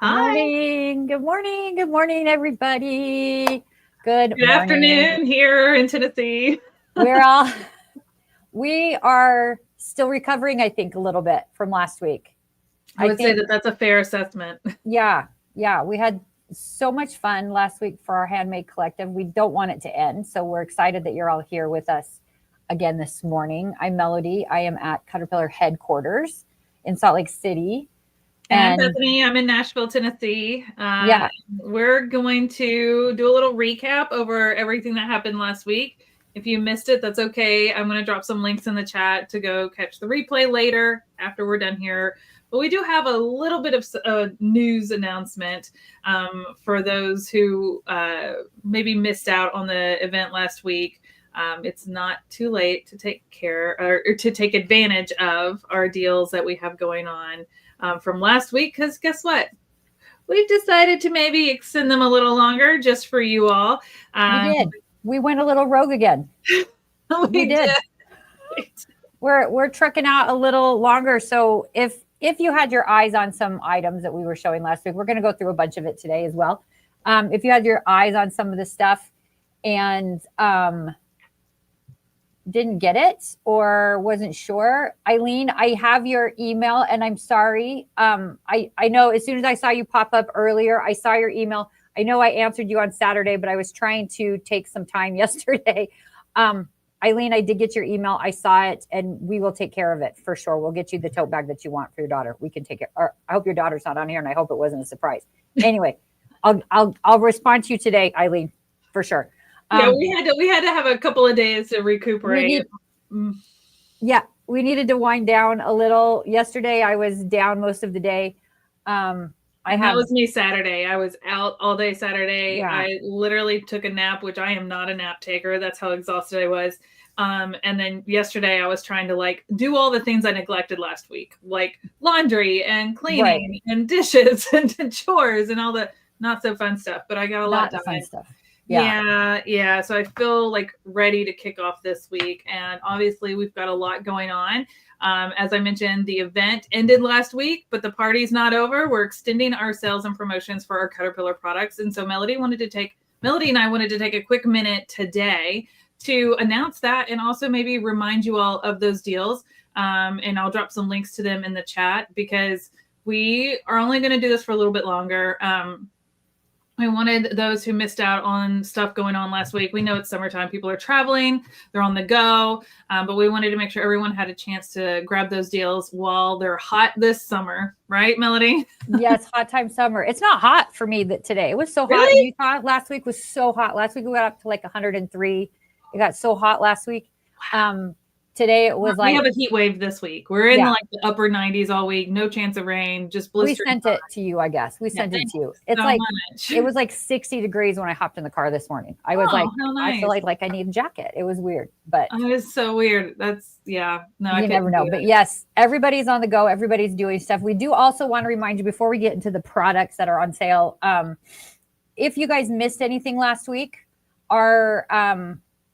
Good Hi. morning. Good morning. Good morning, everybody. Good Good morning. afternoon here in Tennessee. We're all, we are still recovering, I think, a little bit from last week. I I would say think, that that's a fair assessment. yeah, we had so much fun last week for our Handmade Collective. We don't want it to end. So we're excited that you're all here with us again this morning. I'm Melody. I am at Caterpillar headquarters in Salt Lake City. And I'm And Bethany. I'm in Nashville, Tennessee. yeah, We're going to do a little recap over everything that happened last week. If you missed it, that's okay. I'm going to drop some links in the chat to go catch the replay later after we're done here. But we do have a little bit of a news announcement for those who maybe missed out on the event last week. It's not too late to take care or to take advantage of our deals that we have going on from last week, because guess what? We've decided to maybe extend them a little longer just for you all. we did. We went a little rogue again. We did. We're trucking out a little longer. So if you had your eyes on some items that we were showing last week, we're going to go through a bunch of it today as well. If you had your eyes on some of the stuff and didn't get it or wasn't sure, Eileen, I have your email and I'm sorry. I know as soon as I saw you pop up earlier, I saw your email. I know I answered you on Saturday, but I was trying to take some time yesterday. Eileen, I did get your email. I saw it and we will take care of it for sure. We'll get you the tote bag that you want for your daughter. We can take it. Or I hope your daughter's not on here and I hope it wasn't a surprise. Anyway, I'll respond to you today, Eileen, for sure. Yeah, we had to have a couple of days to recuperate. We needed to wind down a little. Yesterday, I was down most of the day. That was me Saturday. I was out all day Saturday. Yeah. I literally took a nap, which I am not a nap taker. That's how exhausted I was. And then yesterday I was trying to do all the things I neglected last week, like laundry and cleaning and dishes and chores and all the not so fun stuff. But I got a lot done. Fun stuff. Yeah. So I feel ready to kick off this week. And obviously we've got a lot going on. As I mentioned, the event ended last week, but the party's not over. We're extending our sales and promotions for our Caterpillar products. And so Melody and I wanted to take a quick minute today to announce that and also maybe remind you all of those deals. And I'll drop some links to them in the chat because we are only going to do this for a little bit longer. I wanted those who missed out on stuff going on last week. We know it's summertime. People are traveling. They're on the go. But we wanted to make sure everyone had a chance to grab those deals while they're hot this summer. Right, Melody? Yes, hot time summer. It's not hot for me today. It was so hot in Utah. Last week was so hot. Last week we got up to 103. It got so hot last week. Today it was we have a heat wave this week. We're in the upper 90s all week. No chance of rain. Just blistering. We sent it to you, I guess. We sent it to you. It's it was 60 degrees when I hopped in the car this morning. I was nice. I feel like I need a jacket. It was weird, but it was so weird. That's No, you never know. But yes, everybody's on the go. Everybody's doing stuff. We do also want to remind you before we get into the products that are on sale. If you guys missed anything last week,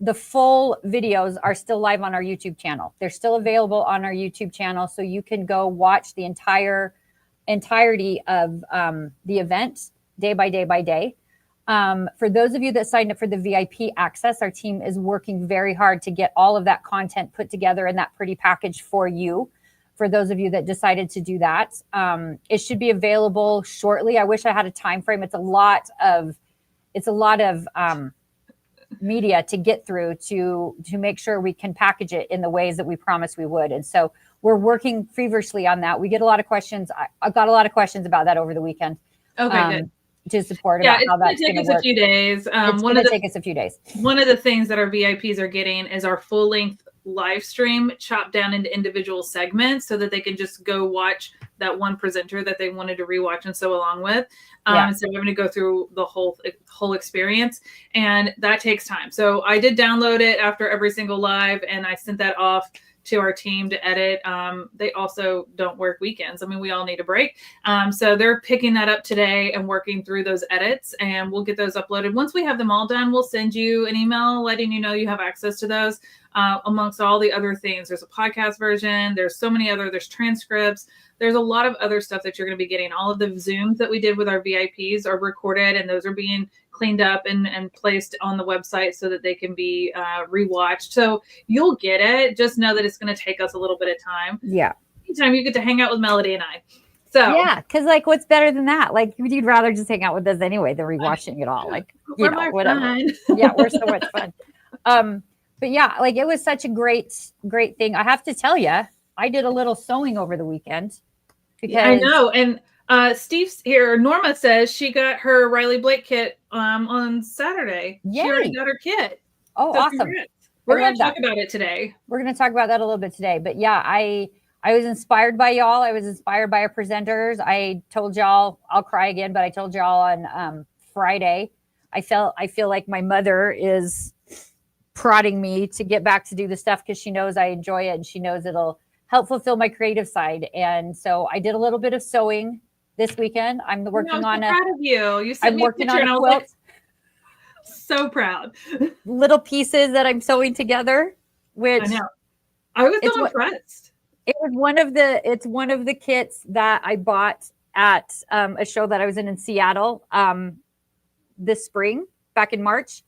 the full videos are still live on our YouTube channel. They're still available on our YouTube channel. So you can go watch the entirety of the event day by day. For those of you that signed up for the VIP access, our team is working very hard to get all of that content put together in that pretty package for you. For those of you that decided to do that, it should be available shortly. I wish I had a time frame. It's a lot of media to get through to make sure we can package it in the ways that we promised we would. And so we're working feverishly on that. We get a lot of questions. I got a lot of questions about that over the weekend. Okay, good. To support about how that's going to work. A few days. It's going to take us a few days. One of the things that our VIPs are getting is our full length live stream chopped down into individual segments so that they can just go watch that one presenter that they wanted to rewatch and sew along with. Instead of having to go through the whole experience. And that takes time. So I did download it after every single live and I sent that off to our team to edit. They also don't work weekends. I mean, we all need a break. So they're picking that up today and working through those edits and we'll get those uploaded. Once we have them all done, we'll send you an email letting you know you have access to those. amongst all the other things. There's a podcast version. There's so many there's transcripts. There's a lot of other stuff that you're going to be getting. All of the Zooms that we did with our VIPs are recorded, and those are being cleaned up and placed on the website so that they can be rewatched. So you'll get it. Just know that it's going to take us a little bit of time. Yeah. Anytime you get to hang out with Melody and I. So yeah, because like, what's better than that? Like, you'd rather just hang out with us anyway than rewatching it all. Like, you know, whatever. Yeah, we're so much fun. But yeah, like, it was such a great thing. I have to tell you, I did a little sewing over the weekend because I know. And Steve's here. Norma says she got her Riley Blake kit on Saturday. Yay. She already got her kit. Oh, so awesome. Congrats. We're going to talk about it today. We're going to talk about that a little bit today. But yeah, I was inspired by y'all. I was inspired by our presenters. I told y'all, I'll cry again, but I told y'all on Friday, I feel like my mother is prodding me to get back to do the stuff because she knows I enjoy it and she knows it'll help fulfill my creative side. And so I did a little bit of sewing this weekend. I'm working on proud of you. You sent I'm me working a picture on a and quilt. like, so proud. Little pieces that I'm sewing together, which I know. I was so impressed. It's one of the kits that I bought at a show that I was in Seattle this spring, back in March.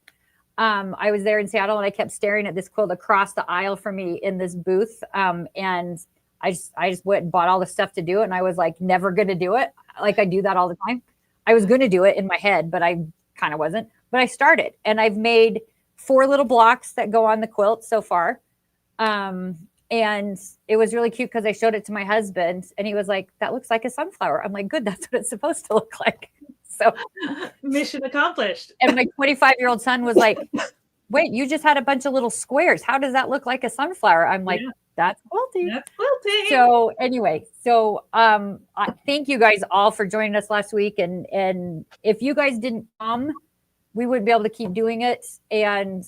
I was there in Seattle and I kept staring at this quilt across the aisle from me in this booth. And I just went and bought all the stuff to do it. And I was like, never going to do it. Like, I do that all the time. I was going to do it in my head, but I kind of wasn't. But I started, and I've made 4 little blocks that go on the quilt so far. And it was really cute because I showed it to my husband and he was like, that looks like a sunflower. I'm like, good, that's what it's supposed to look like. So mission accomplished. And my 25-year-old son was like, wait, you just had a bunch of little squares. How does that look like a sunflower? I'm like, that's quilting. That's quilting. So anyway, thank you guys all for joining us last week. And if you guys didn't come, we wouldn't be able to keep doing it. And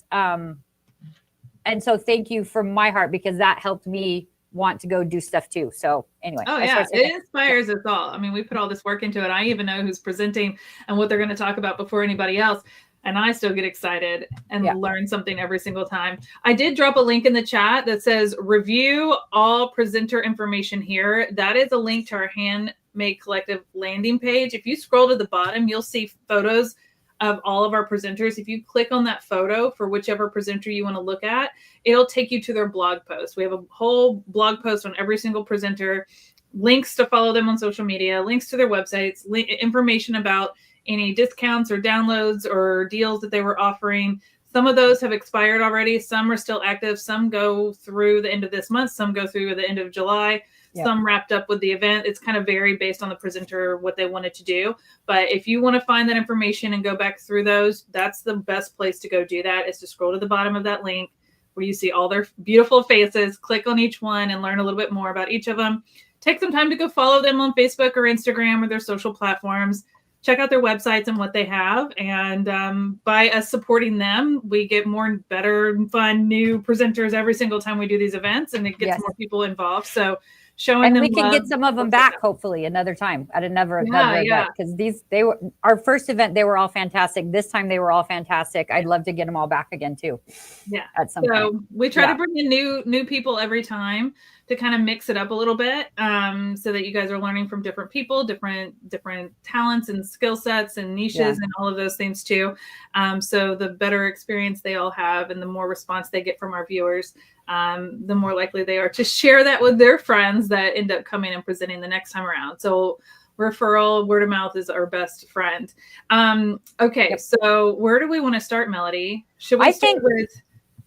so thank you from my heart, because that helped me want to go do stuff too. So anyway. Oh yeah, it inspires us all. I mean, we put all this work into it. I even know who's presenting and what they're going to talk about before anybody else. And I still get excited and learn something every single time. I did drop a link in the chat that says review all presenter information here. That is a link to our Handmade Collective landing page. If you scroll to the bottom, you'll see photos of all of our presenters. If you click on that photo for whichever presenter you want to look at, it'll take you to their blog post. We have a whole blog post on every single presenter, links to follow them on social media, links to their websites, information about any discounts or downloads or deals that they were offering. Some of those have expired already. Some are still active. Some go through the end of this month. Some go through the end of July. Some wrapped up with the event. It's kind of varied based on the presenter, what they wanted to do. But if you want to find that information and go back through those, that's the best place to go do that, is to scroll to the bottom of that link where you see all their beautiful faces. Click on each one and learn a little bit more about each of them. Take some time to go follow them on Facebook or Instagram or their social platforms. Check out their websites and what they have. And by us supporting them, we get more and better and fun new presenters every single time we do these events, and it gets more people involved. So showing them, we can get some of them back hopefully another time at another event, because they were our first event. They were all fantastic. This time they were all fantastic. I'd love to get them all back again too. At some point. We try to bring in new people every time to kind of mix it up a little bit, so that you guys are learning from different people, different talents and skill sets and niches and all of those things too. So the better experience they all have and the more response they get from our viewers, the more likely they are to share that with their friends that end up coming and presenting the next time around. So referral, word of mouth is our best friend. So where do we want to start, Melody? Should we start with...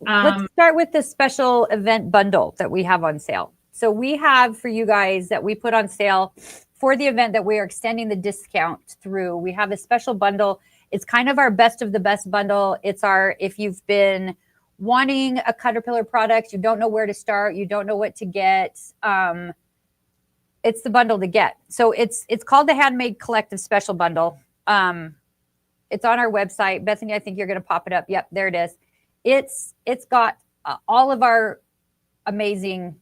let's start with the special event bundle that we have on sale. So we have for you guys that we put on sale for the event that we are extending the discount through. We have a special bundle. It's kind of our best of the best bundle. It's if you've been wanting a Caterpillar product, you don't know where to start, you don't know what to get, it's the bundle to get. So it's called the Handmade Collective Special Bundle. It's on our website. Bethany, I think you're going to pop it up. Yep, there it is. It's got all of our amazing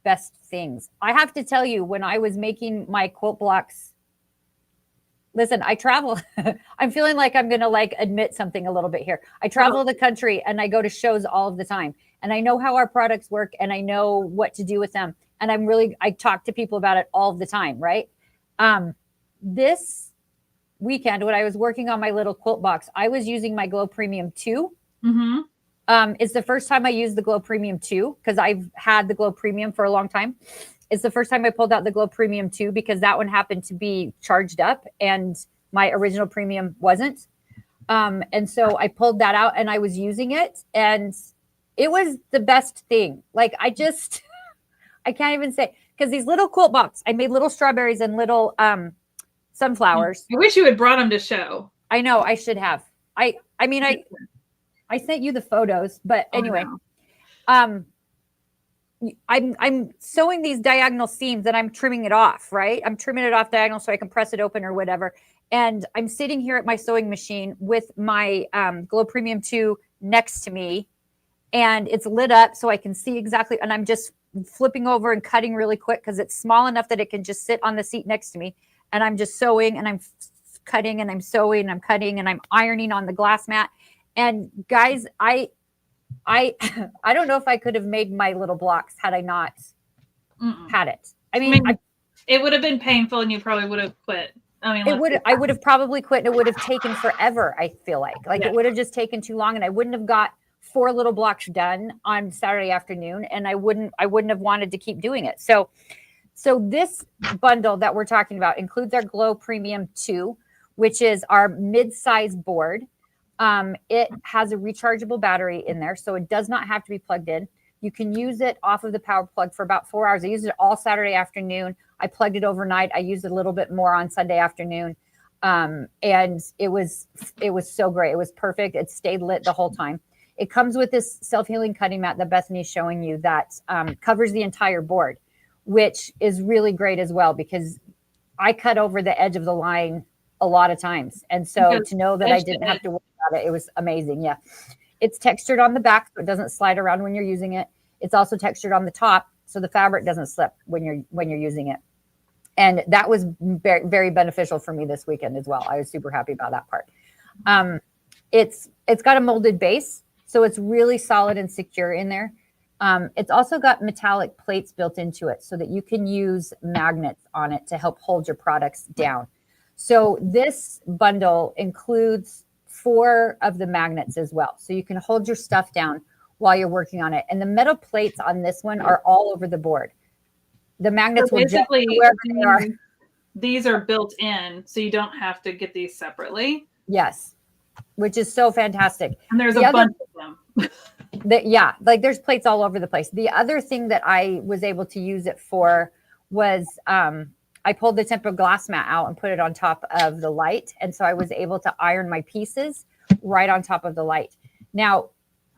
best things. I have to tell you, when I was making my quilt blocks Listen, I travel. I'm feeling like I'm going to like admit something a little bit here. I travel the country and I go to shows all of the time. And I know how our products work and I know what to do with them. And I talk to people about it all the time, right? This weekend, when I was working on my little quilt box, I was using my Glow Premium 2. It's the first time I used the Glow Premium 2 because I've had the Glow Premium for a long time. It's the first time I pulled out the Glow Premium 2 because that one happened to be charged up and my original Premium wasn't. And so I pulled that out and I was using it and it was the best thing. Like I can't even say, because these little quilt box, I made little strawberries and little sunflowers. I wish you had brought them to show. I know I should have. I sent you the photos, but anyway, I'm sewing these diagonal seams and I'm trimming it off, right? I'm trimming it off diagonal so I can press it open or whatever. And I'm sitting here at my sewing machine with my Glow Premium 2 next to me and it's lit up so I can see exactly. And I'm just flipping over and cutting really quick because it's small enough that it can just sit on the seat next to me. And I'm just sewing and I'm cutting and I'm sewing and I'm cutting and I'm ironing on the glass mat. And guys, I don't know if I could have made my little blocks had I not had it. I mean, it would have been painful and you probably would have quit. I would have probably quit and it would have taken forever. I feel like it would have just taken too long and I wouldn't have got 4 little blocks done on Saturday afternoon. And I wouldn't have wanted to keep doing it. So this bundle that we're talking about includes our Glow Premium 2, which is our mid-size board. It has a rechargeable battery in there, so it does not have to be plugged in. You can use it off of the power plug for about 4 hours. I used it all Saturday afternoon. I plugged it overnight. I used it a little bit more on Sunday afternoon. And it was so great. It was perfect. It stayed lit the whole time. It comes with this self-healing cutting mat that Bethany's showing you that covers the entire board, which is really great as well because I cut over the edge of the line a lot of times. And so to know that I didn't have to worry about it, it was amazing. Yeah. It's textured on the back, so it doesn't slide around when you're using it. It's also textured on the top, so the fabric doesn't slip when you're using it. And that was very, very beneficial for me this weekend as well. I was super happy about that part. It's got a molded base, so it's really solid and secure in there. It's also got metallic plates built into it so that you can use magnets on it to help hold your products down. So this bundle includes 4 of the magnets as well. So you can hold your stuff down while you're working on it. And the metal plates on this one are all over the board. The magnets will just wherever they are. These are built in, so you don't have to get these separately. Yes, which is so fantastic. And there's a bunch of them. There's plates all over the place. The other thing that I was able to use it for was I pulled the tempered glass mat out and put it on top of the light. And so I was able to iron my pieces right on top of the light. Now,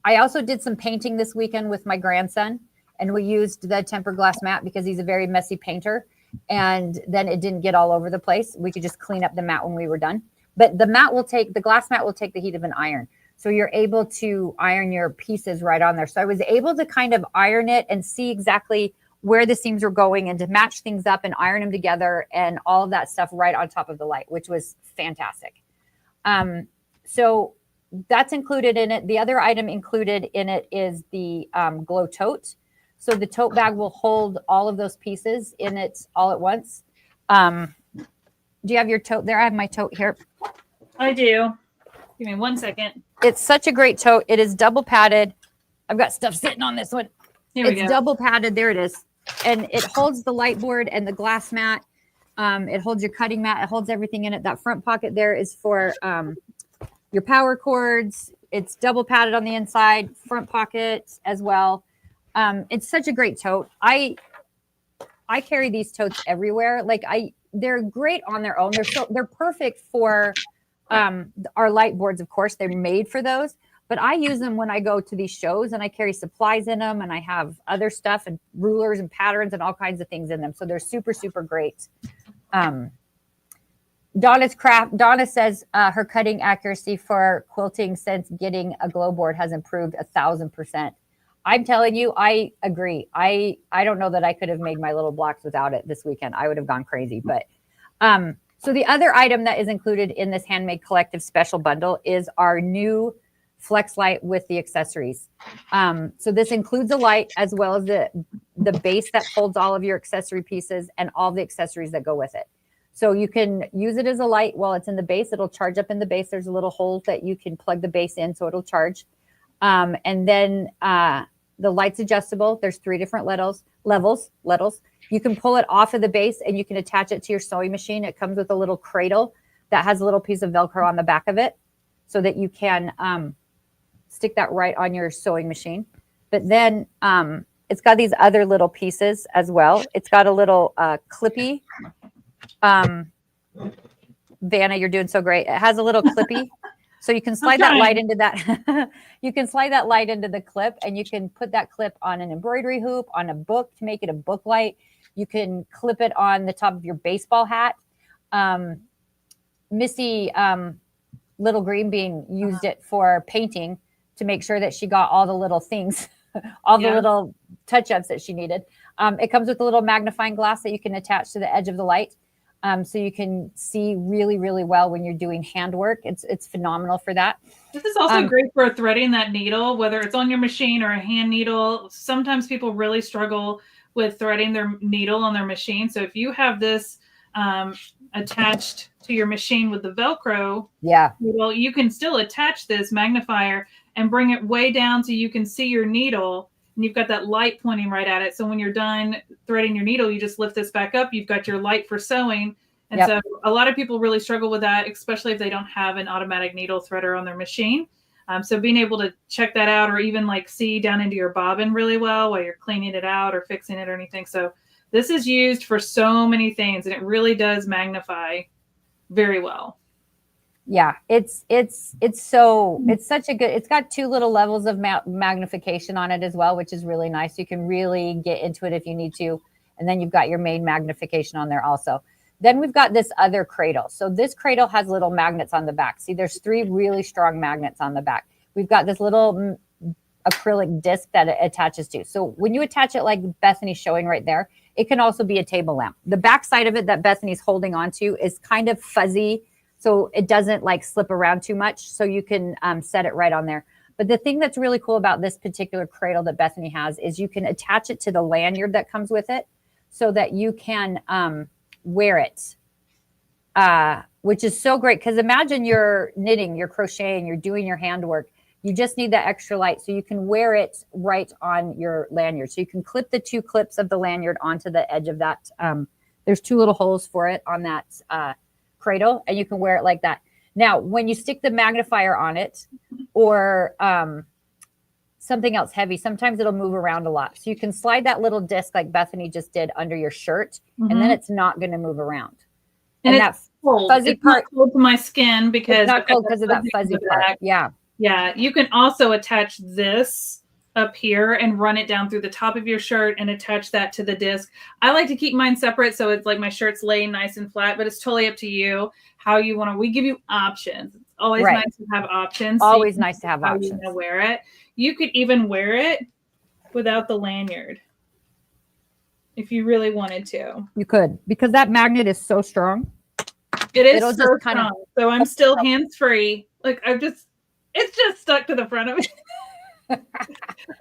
I also did some painting this weekend with my grandson, and we used the tempered glass mat because he's a very messy painter. And then it didn't get all over the place. We could just clean up the mat when we were done. But the glass mat will take the heat of an iron. So you're able to iron your pieces right on there. So I was able to kind of iron it and see exactly where the seams were going and to match things up and iron them together and all of that stuff right on top of the light, which was fantastic. So that's included in it. The other item included in it is the Glow tote. So the tote bag will hold all of those pieces in it all at once. Do you have your tote there? I have my tote here. I do. Give me 1 second. It's such a great tote. It is double padded. I've got stuff sitting on this one. It's double padded. There it is. And it holds the light board and the glass mat. It holds your cutting mat. It holds everything in it. That front pocket there is for your power cords. It's double padded on the inside, front pocket as well. It's such a great tote. I carry these totes everywhere. They're great on their own. They're perfect for our light boards. Of course, they're made for those. But I use them when I go to these shows and I carry supplies in them and I have other stuff and rulers and patterns and all kinds of things in them. So they're super, super great. Donna says her cutting accuracy for quilting since getting a Glow board has improved 1,000%. I'm telling you, I agree. I don't know that I could have made my little blocks without it this weekend. I would have gone crazy. But So the other item that is included in this Handmade Collective special bundle is our new Flex light with the accessories. So this includes a light as well as the base that holds all of your accessory pieces and all the accessories that go with it. So you can use it as a light while it's in the base. It'll charge up in the base. There's a little hole that you can plug the base in so it'll charge. And then the light's adjustable. There's 3 different levels. You can pull it off of the base and you can attach it to your sewing machine. It comes with a little cradle that has a little piece of Velcro on the back of it so that you can stick that right on your sewing machine. But then it's got these other little pieces as well. It's got a little clippy. Vanna, you're doing so great. It has a little clippy. So you can slide that light into that. You can slide that light into the clip and you can put that clip on an embroidery hoop, on a book to make it a book light. You can clip it on the top of your baseball hat. Missy Little Green Bean used it for painting to make sure that she got all the little things, all the little touch-ups that she needed. It comes with a little magnifying glass that you can attach to the edge of the light. So you can see really, really well when you're doing handwork. It's phenomenal for that. This is also great for threading that needle, whether it's on your machine or a hand needle. Sometimes people really struggle with threading their needle on their machine. So if you have this attached to your machine with the Velcro, well, you can still attach this magnifier and bring it way down so you can see your needle. And you've got that light pointing right at it. So when you're done threading your needle, you just lift this back up. You've got your light for sewing. And so a lot of people really struggle with that, especially if they don't have an automatic needle threader on their machine. So being able to check that out or even like see down into your bobbin really well while you're cleaning it out or fixing it or anything. So this is used for so many things and it really does magnify very well. Yeah, it's such a good, it's got 2 little levels of magnification on it as well, which is really nice. You can really get into it if you need to. And then you've got your main magnification on there also. Then we've got this other cradle. So this cradle has little magnets on the back. See, there's 3 really strong magnets on the back. We've got this little acrylic disc that it attaches to. So when you attach it like Bethany's showing right there, it can also be a table lamp. The back side of it that Bethany's holding onto is kind of fuzzy, so it doesn't like slip around too much. So you can set it right on there. But the thing that's really cool about this particular cradle that Bethany has is you can attach it to the lanyard that comes with it so that you can wear it, which is so great. Because imagine you're knitting, you're crocheting, you're doing your handwork. You just need that extra light so you can wear it right on your lanyard. So you can clip the 2 clips of the lanyard onto the edge of that. There's 2 little holes for it on that cradle, and you can wear it like that. Now, when you stick the magnifier on it or something else heavy, sometimes it'll move around a lot. So you can slide that little disc like Bethany just did under your shirt, and then it's not going to move around. And that fuzzy part, not cold to my skin because it's not cold because of that fuzzy part. Yeah. You can also attach this up here and run it down through the top of your shirt and attach that to the disc. I like to keep mine separate so it's like my shirt's laying nice and flat, but it's totally up to you how you want to. We give you options. It's always nice to have options. Always nice to have options. You want to wear it. You could even wear it without the lanyard if you really wanted to. You could, because that magnet is so strong. It is so strong. So I'm still hands-free. Like it's just stuck to the front of it. It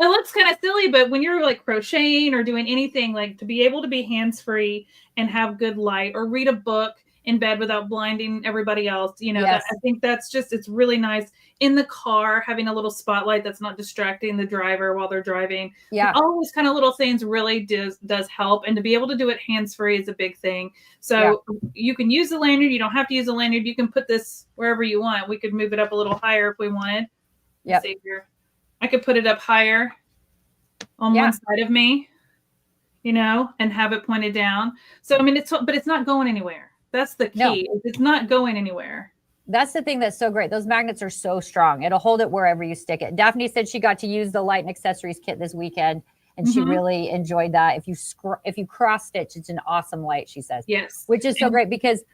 looks kind of silly, but when you're like crocheting or doing anything, like to be able to be hands-free and have good light or read a book in bed without blinding everybody else, I think that's it's really nice. In the car, having a little spotlight that's not distracting the driver while they're driving. Yeah. All those kind of little things really does help. And to be able to do it hands-free is a big thing. So you can use the lanyard. You don't have to use a lanyard. You can put this wherever you want. We could move it up a little higher if we wanted. Yeah. I could put it up higher on one side of me, and have it pointed down. So, I mean, but it's not going anywhere. That's the key. No. It's not going anywhere. That's the thing that's so great. Those magnets are so strong. It'll hold it wherever you stick it. Daphne said she got to use the light and accessories kit this weekend, and she really enjoyed that. If you cross stitch, it's an awesome light, she says. Yes. Which is so great because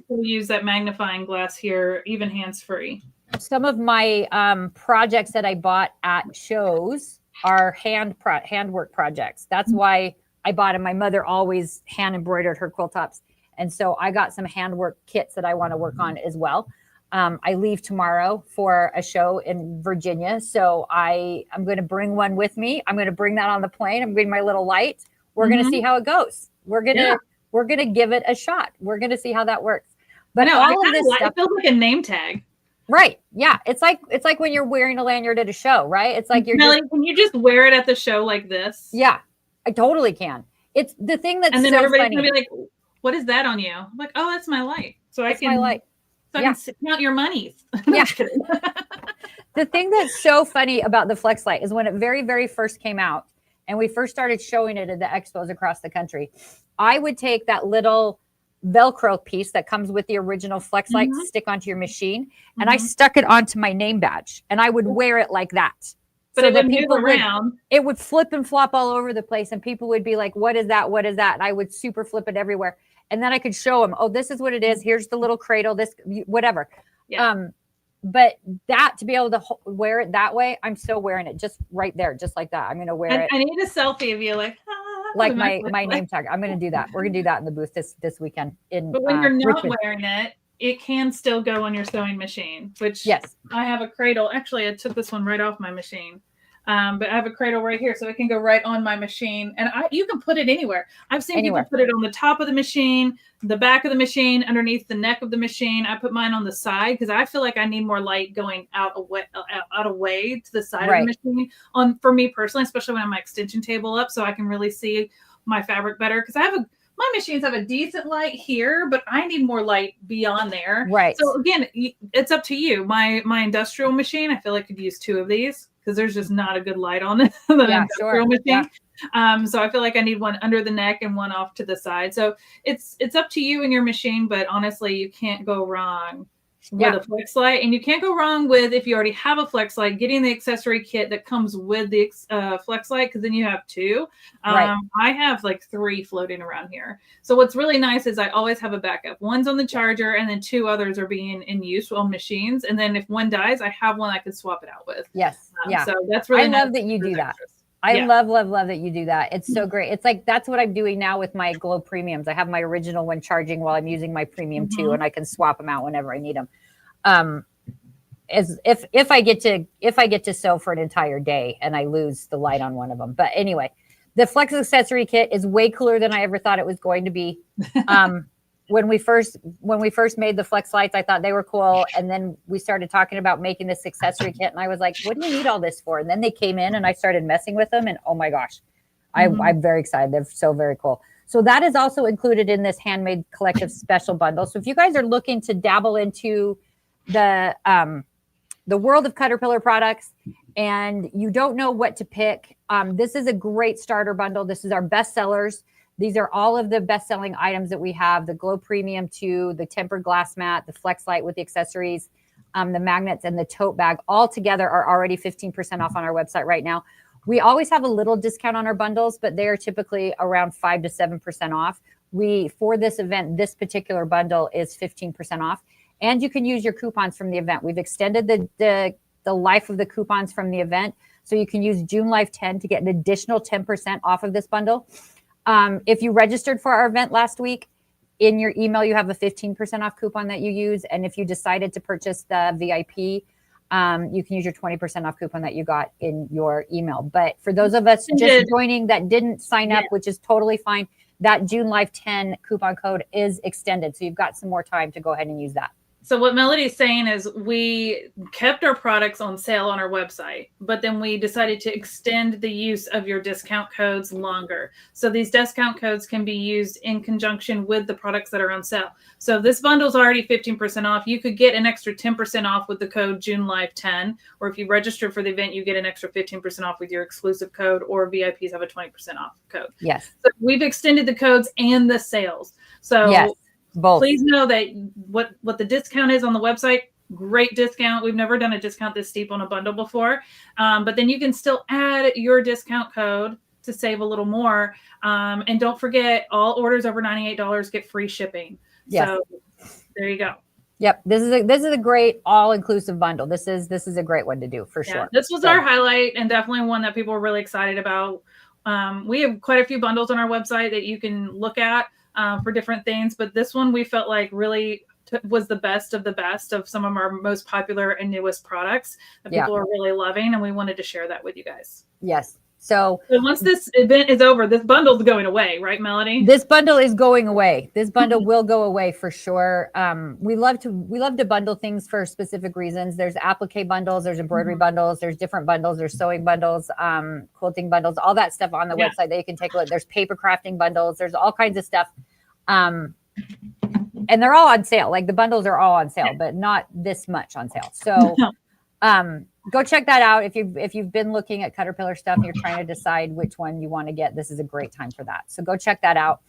still use that magnifying glass here, even hands-free. Some of my projects that I bought at shows are handwork projects. That's why I bought them. My mother always hand embroidered her quilt tops. And so I got some handwork kits that I want to work on as well. I leave tomorrow for a show in Virginia. So I'm going to bring one with me. I'm going to bring that on the plane. I'm bringing my little light. We're going to see how it goes. We're going to give it a shot. We're going to see how that works. But all of this stuff, it feels like a name tag. Right. Yeah. It's like when you're wearing a lanyard at a show, right? It's like Melanie, can you just wear it at the show like this? Yeah, I totally can. It's the thing that's and then so everybody's funny. Gonna be like, what is that on you? I'm like, oh, that's my light. So That's my light. So I can count your monies. Yeah. The thing that's so funny about the Flex Light is when it very, very first came out and we first started showing it at the expos across the country, I would take that little Velcro piece that comes with the original Flex Light to stick onto your machine, and I stuck it onto my name badge, and I would wear it like that. But so it would move around. It would flip and flop all over the place, and people would be like, what is that? What is that? And I would super flip it everywhere. And then I could show them, oh, this is what it is. Here's the little cradle, this, whatever. Yeah. But that, to be able to wear it that way, I'm still wearing it just right there, just like that. I'm going to wear it. I need a selfie of you like my name tag. I'm going to do that. We're going to do that in the booth this weekend. But when you're not Richmond. Wearing it, it can still go on your sewing machine, which I have a cradle. Actually, I took this one right off my machine. But I have a cradle right here, so it can go right on my machine. And you can put it anywhere. I've seen people put it on the top of the machine, the back of the machine, underneath the neck of the machine. I put mine on the side because I feel like I need more light going out away to the side of the machine. For me personally, especially when I have my extension table up, so I can really see my fabric better. Because my machines have a decent light here, but I need more light beyond there. Right. So again, it's up to you. My industrial machine, I feel like could use 2 of these, because there's just not a good light on the industrial machine. Yeah. So I feel like I need one under the neck and one off to the side. So it's up to you and your machine, but honestly, you can't go wrong with a Flex Light. And you can't go wrong with, if you already have a Flex Light, getting the accessory kit that comes with the Flex Light, because then you have 2. I have like 3 floating around here. So what's really nice is I always have a backup. One's on the charger, and then 2 others are being in use on machines. And then if one dies, I have one I can swap it out with. Yes. So that's really nice. I love that you do that. I love that you do that. It's so great. It's like, that's what I'm doing now with my Glow Premiums. I have my original one charging while I'm using my Premium 2, and I can swap them out whenever I need them. As if I get to sew for an entire day and I lose the light on one of them. But anyway, the Flex accessory kit is way cooler than I ever thought it was going to be. When we first made the Flex Lights, I thought they were cool. And then we started talking about making this accessory kit. And I was like, what do you need all this for? And then they came in and I started messing with them. And oh my gosh, I'm very excited. They're so very cool. So that is also included in this Handmade Collective special bundle. So if you guys are looking to dabble into the world of Caterpillar products and you don't know what to pick, this is a great starter bundle. This is our best sellers. These are all of the best-selling items that we have: the Glow Premium 2, the tempered glass mat, the Flex Light with the accessories, the magnets, and the tote bag. All together are already 15% off on our website right now. We always have a little discount on our bundles, but they are typically around 5 to 7% off. For this event, this particular bundle is 15% off. And you can use your coupons from the event. We've extended the life of the coupons from the event. So you can use June Life 10 to get an additional 10% off of this bundle. If you registered for our event last week, in your email, you have a 15% off coupon that you use. And if you decided to purchase the VIP, you can use your 20% off coupon that you got in your email. But for those of us just joining that didn't sign up, which is totally fine, that June Life 10 coupon code is extended. So you've got some more time to go ahead and use that. So what Melody's saying is we kept our products on sale on our website, but then we decided to extend the use of your discount codes longer. So these discount codes can be used in conjunction with the products that are on sale. So this bundle is already 15% off. You could get an extra 10% off with the code JuneLife10, or if you register for the event, you get an extra 15% off with your exclusive code, or VIPs have a 20% off code. Yes. So we've extended the codes and the sales. So yes. Both. Please know that what the discount is on the website, great discount. We've never done a discount this steep on a bundle before. But then you can still add your discount code to save a little more. And don't forget, all orders over $98 get free shipping. Yes. So there you go. Yep. This is a great all-inclusive bundle. This is a great one to do for sure. This was our highlight, and definitely one that people were really excited about. We have quite a few bundles on our website that you can look at. for different things. But this one we felt like really was the best of the best of some of our most popular and newest products that people are really loving. And we wanted to share that with you guys. Yes. So once this event is over, this bundle's going away, right, Melody? This bundle is going away. This bundle will go away for sure. We love to bundle things for specific reasons. There's applique bundles, there's embroidery bundles, there's different bundles, there's sewing bundles, quilting bundles, all that stuff on the website that you can take a look. There's paper crafting bundles, there's all kinds of stuff. And they're all on sale. Like the bundles are all on sale, but not this much on sale. So go check that out. If you've been looking at Caterpillar stuff and you're trying to decide which one you want to get, this is a great time for that. So go check that out.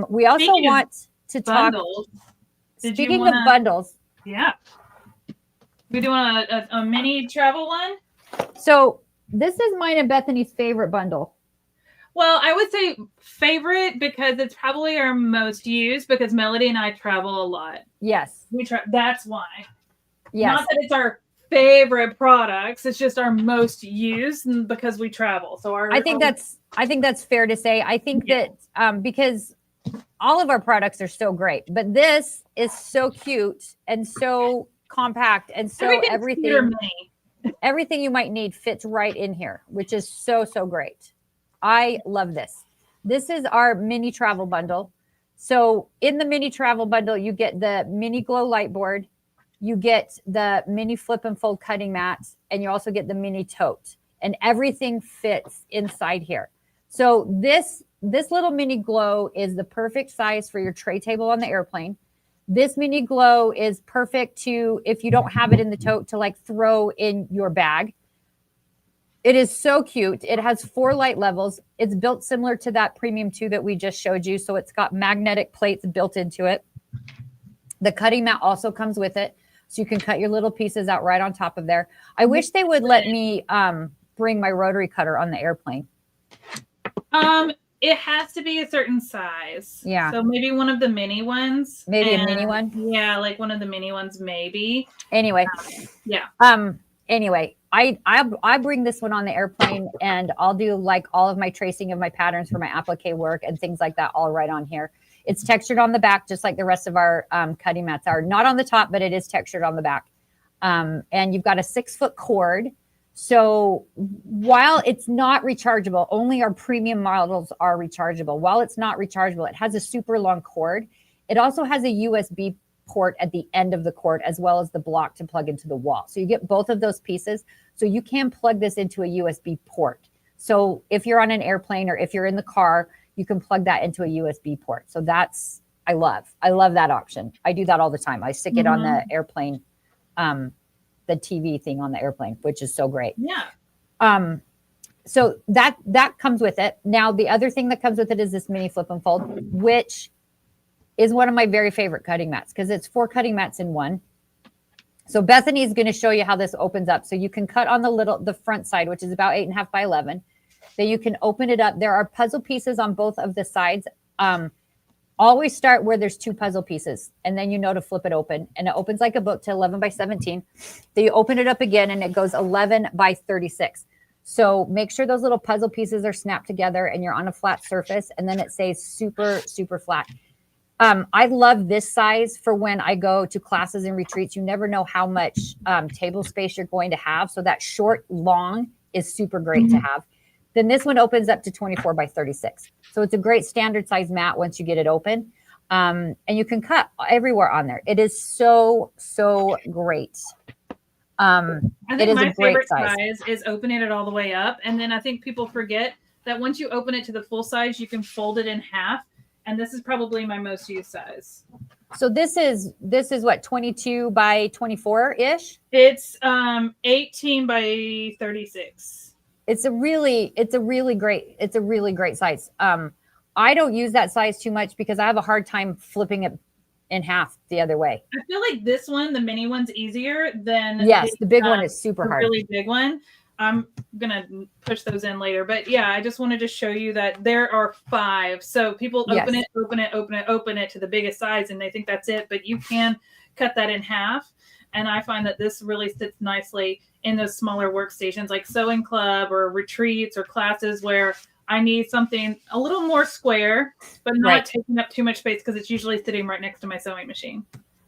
We also want to talk. Speaking of bundles. Yeah. We doing a mini travel one? So this is mine and Bethany's favorite bundle. Well, I would say favorite because it's probably our most used because Melody and I travel a lot. Yes. That's why. Yes. Not that it's our favorite products, it's just our most used because we travel. So I think that's fair to say. I think that because all of our products are so great, but this is so cute and so compact and so everything you might need fits right in here, which is so great. I love this. This is our mini travel bundle. So in the mini travel bundle, you get the mini glow light board, you get the mini flip and fold cutting mats, and you also get the mini tote, and everything fits inside here. So this little mini glow is the perfect size for your tray table on the airplane. This mini glow is perfect to, if you don't have it in the tote, to like throw in your bag. It is so cute. It has 4 light levels. It's built similar to that Premium 2 that we just showed you. So it's got magnetic plates built into it. The cutting mat also comes with it. So you can cut your little pieces out right on top of there. I wish they would let me bring my rotary cutter on the airplane. It has to be a certain size. Yeah. So maybe one of the mini ones. Maybe a mini one? Yeah, like one of the mini ones, maybe. Anyway. Yeah. Anyway, I bring this one on the airplane and I'll do like all of my tracing of my patterns for my applique work and things like that all right on here. It's textured on the back, just like the rest of our cutting mats are. Not on the top, but it is textured on the back. And you've got a 6-foot cord. So while it's not rechargeable, only our premium models are rechargeable. While it's not rechargeable, it has a super long cord. It also has a USB port at the end of the cord, as well as the block to plug into the wall. So you get both of those pieces. So you can plug this into a USB port. So if you're on an airplane or if you're in the car, you can plug that into a USB port. So that's, I love that option. I do that all the time. I stick it on the airplane, the TV thing on the airplane, which is so great. Yeah. So that comes with it. Now, the other thing that comes with it is this mini flip and fold, which is one of my very favorite cutting mats because it's 4 cutting mats in one. So Bethany is going to show you how this opens up. So you can cut on the front side, which is about 8.5 by 11. Then you can open it up. There are puzzle pieces on both of the sides. Always start where there's 2 puzzle pieces, and then you know to flip it open, and it opens like a book to 11 by 17. Then you open it up again, and it goes 11 by 36. So make sure those little puzzle pieces are snapped together, and you're on a flat surface, and then it stays super, super flat. I love this size for when I go to classes and retreats. You never know how much table space you're going to have. So that short, long is super great to have. Then this one opens up to 24 by 36. So it's a great standard size mat once you get it open. And you can cut everywhere on there. It is so, so great. I think my favorite size is opening it all the way up. And then I think people forget that once you open it to the full size, you can fold it in half. And this is probably my most used size. So this is what, 22 by 24 ish? It's 18 by 36. It's a really great size. I don't use that size too much because I have a hard time flipping it in half the other way. I feel like this one, the mini one's easier than the big one is super hard. Really big one. I'm gonna push those in later, but yeah, I just wanted to show you that there are 5. So people open it to the biggest size, and they think that's it. But you can cut that in half, and I find that this really sits nicely in those smaller workstations, like sewing club or retreats or classes where I need something a little more square, but not taking up too much space because it's usually sitting right next to my sewing machine.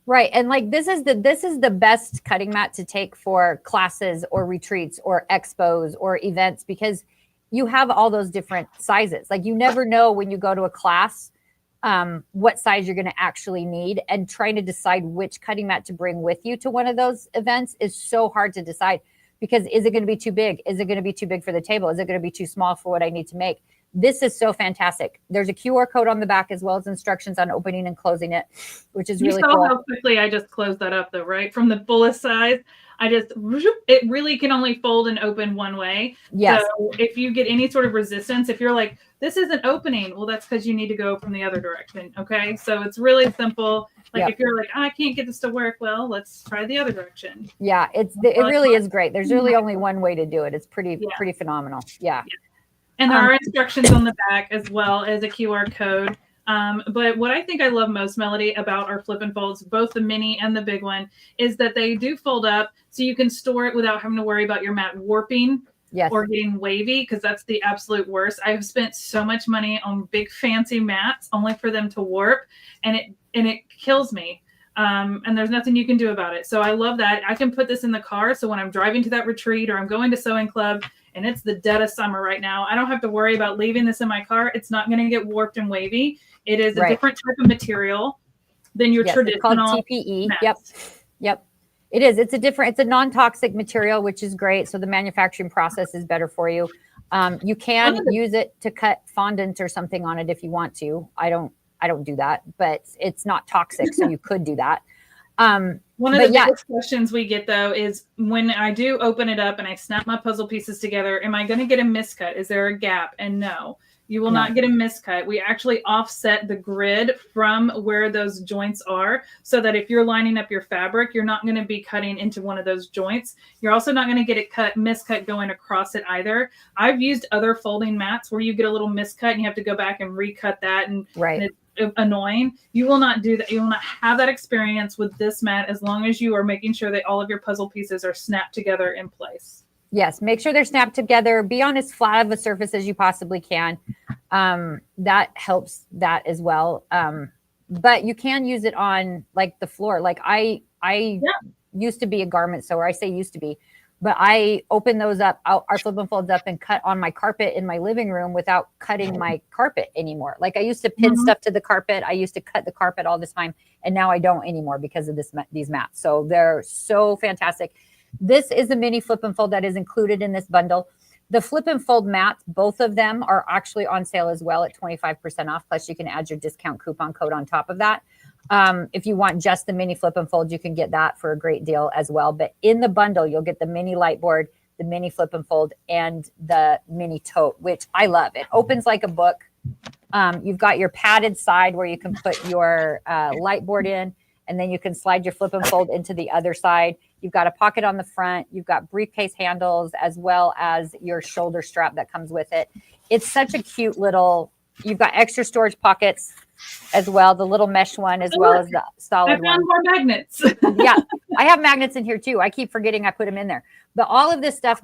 Right. And like this is the best cutting mat to take for classes or retreats or expos or events, because you have all those different sizes. Like you never know when you go to a class what size you're going to actually need, and trying to decide which cutting mat to bring with you to one of those events is so hard to decide, because is it going to be too big? Is it going to be too big for the table? Is it going to be too small for what I need to make? This is so fantastic. There's a QR code on the back as well as instructions on opening and closing it, which is really cool. You saw how quickly I just closed that up though, right? From the fullest size, it really can only fold and open one way. Yes. So if you get any sort of resistance, if you're like, this isn't opening, well, that's because you need to go from the other direction. Okay. So it's really simple. Like if you're like, I can't get this to work, well, let's try the other direction. Yeah, it really is great. There's really only one way to do it. It's pretty phenomenal. Yeah. And there are instructions on the back as well as a QR code. But what I think I love most, Melody, about our flip and folds, both the mini and the big one, is that they do fold up so you can store it without having to worry about your mat warping or getting wavy, because that's the absolute worst. I've spent so much money on big fancy mats only for them to warp, and it kills me. And there's nothing you can do about it. So I love that. I can put this in the car. So when I'm driving to that retreat or I'm going to sewing club and it's the dead of summer right now, I don't have to worry about leaving this in my car. It's not going to get warped and wavy. It is a different type of material than your traditional. It's called TPE. Mats. Yep. It is. It's a non-toxic material, which is great. So the manufacturing process is better for you. You can use it to cut fondant or something on it if you want to. I don't do that, but it's not toxic, so you could do that. One of the biggest questions we get though is when I do open it up and I snap my puzzle pieces together, am I going to get a miscut? Is there a gap? And no, you will not get a miscut. We actually offset the grid from where those joints are, so that if you're lining up your fabric, you're not going to be cutting into one of those joints. You're also not going to get it miscut going across it either. I've used other folding mats where you get a little miscut and you have to go back and recut that, and it's annoying. You will not do that. You will not have that experience with this mat as long as you are making sure that all of your puzzle pieces are snapped together in place. Yes, make sure they're snapped together. Be on as flat of a surface as you possibly can. That helps that as well. But you can use it on like the floor. Like I used to be a garment sewer. I say used to be, but I open those up, our flip and folds up, and cut on my carpet in my living room without cutting my carpet anymore. Like I used to pin stuff to the carpet. I used to cut the carpet all the time, and now I don't anymore because of these mats. So they're so fantastic. This is a mini flip and fold that is included in this bundle. The flip and fold mats, both of them are actually on sale as well at 25% off. Plus you can add your discount coupon code on top of that. If you want just the mini flip and fold, you can get that for a great deal as well. But in the bundle, you'll get the mini light board, the mini flip and fold, and the mini tote, which I love. It opens like a book. You've got your padded side where you can put your light board in, and then you can slide your flip and fold into the other side. You've got a pocket on the front. You've got briefcase handles as well as your shoulder strap that comes with it. It's such a cute little, you've got extra storage pockets as well, the little mesh one as well as the solid one. I found more magnets. Yeah, I have magnets in here too. I keep forgetting I put them in there. But all of this stuff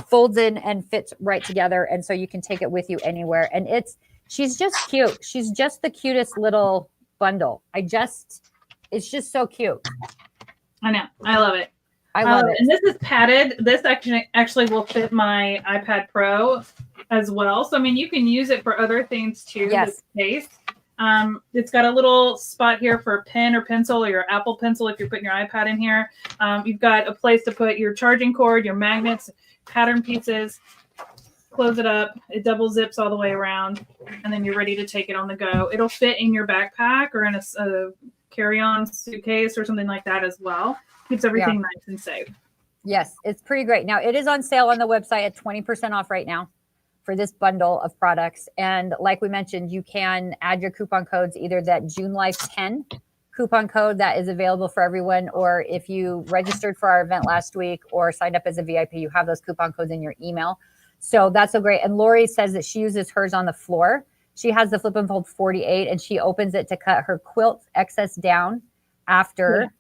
folds in and fits right together. And so you can take it with you anywhere. And she's just cute. She's just the cutest little bundle. It's just so cute. I know. I love it. I love it. And this is padded. This actually will fit my iPad Pro as well. So, I mean, you can use it for other things too. Yes. This case. It's got a little spot here for a pen or pencil, or your Apple Pencil if you're putting your iPad in here. You've got a place to put your charging cord, your magnets, pattern pieces. Close it up. It double zips all the way around, and then you're ready to take it on the go. It'll fit in your backpack or in a carry-on suitcase or something like that as well. Keeps everything nice and safe. Yes, it's pretty great. Now, it is on sale on the website at 20% off right now for this bundle of products. And like we mentioned, you can add your coupon codes, either that June Life 10 coupon code that is available for everyone, or if you registered for our event last week or signed up as a VIP, you have those coupon codes in your email. So that's so great. And Lori says that she uses hers on the floor. She has the Flip and Fold 48, and she opens it to cut her quilt excess down after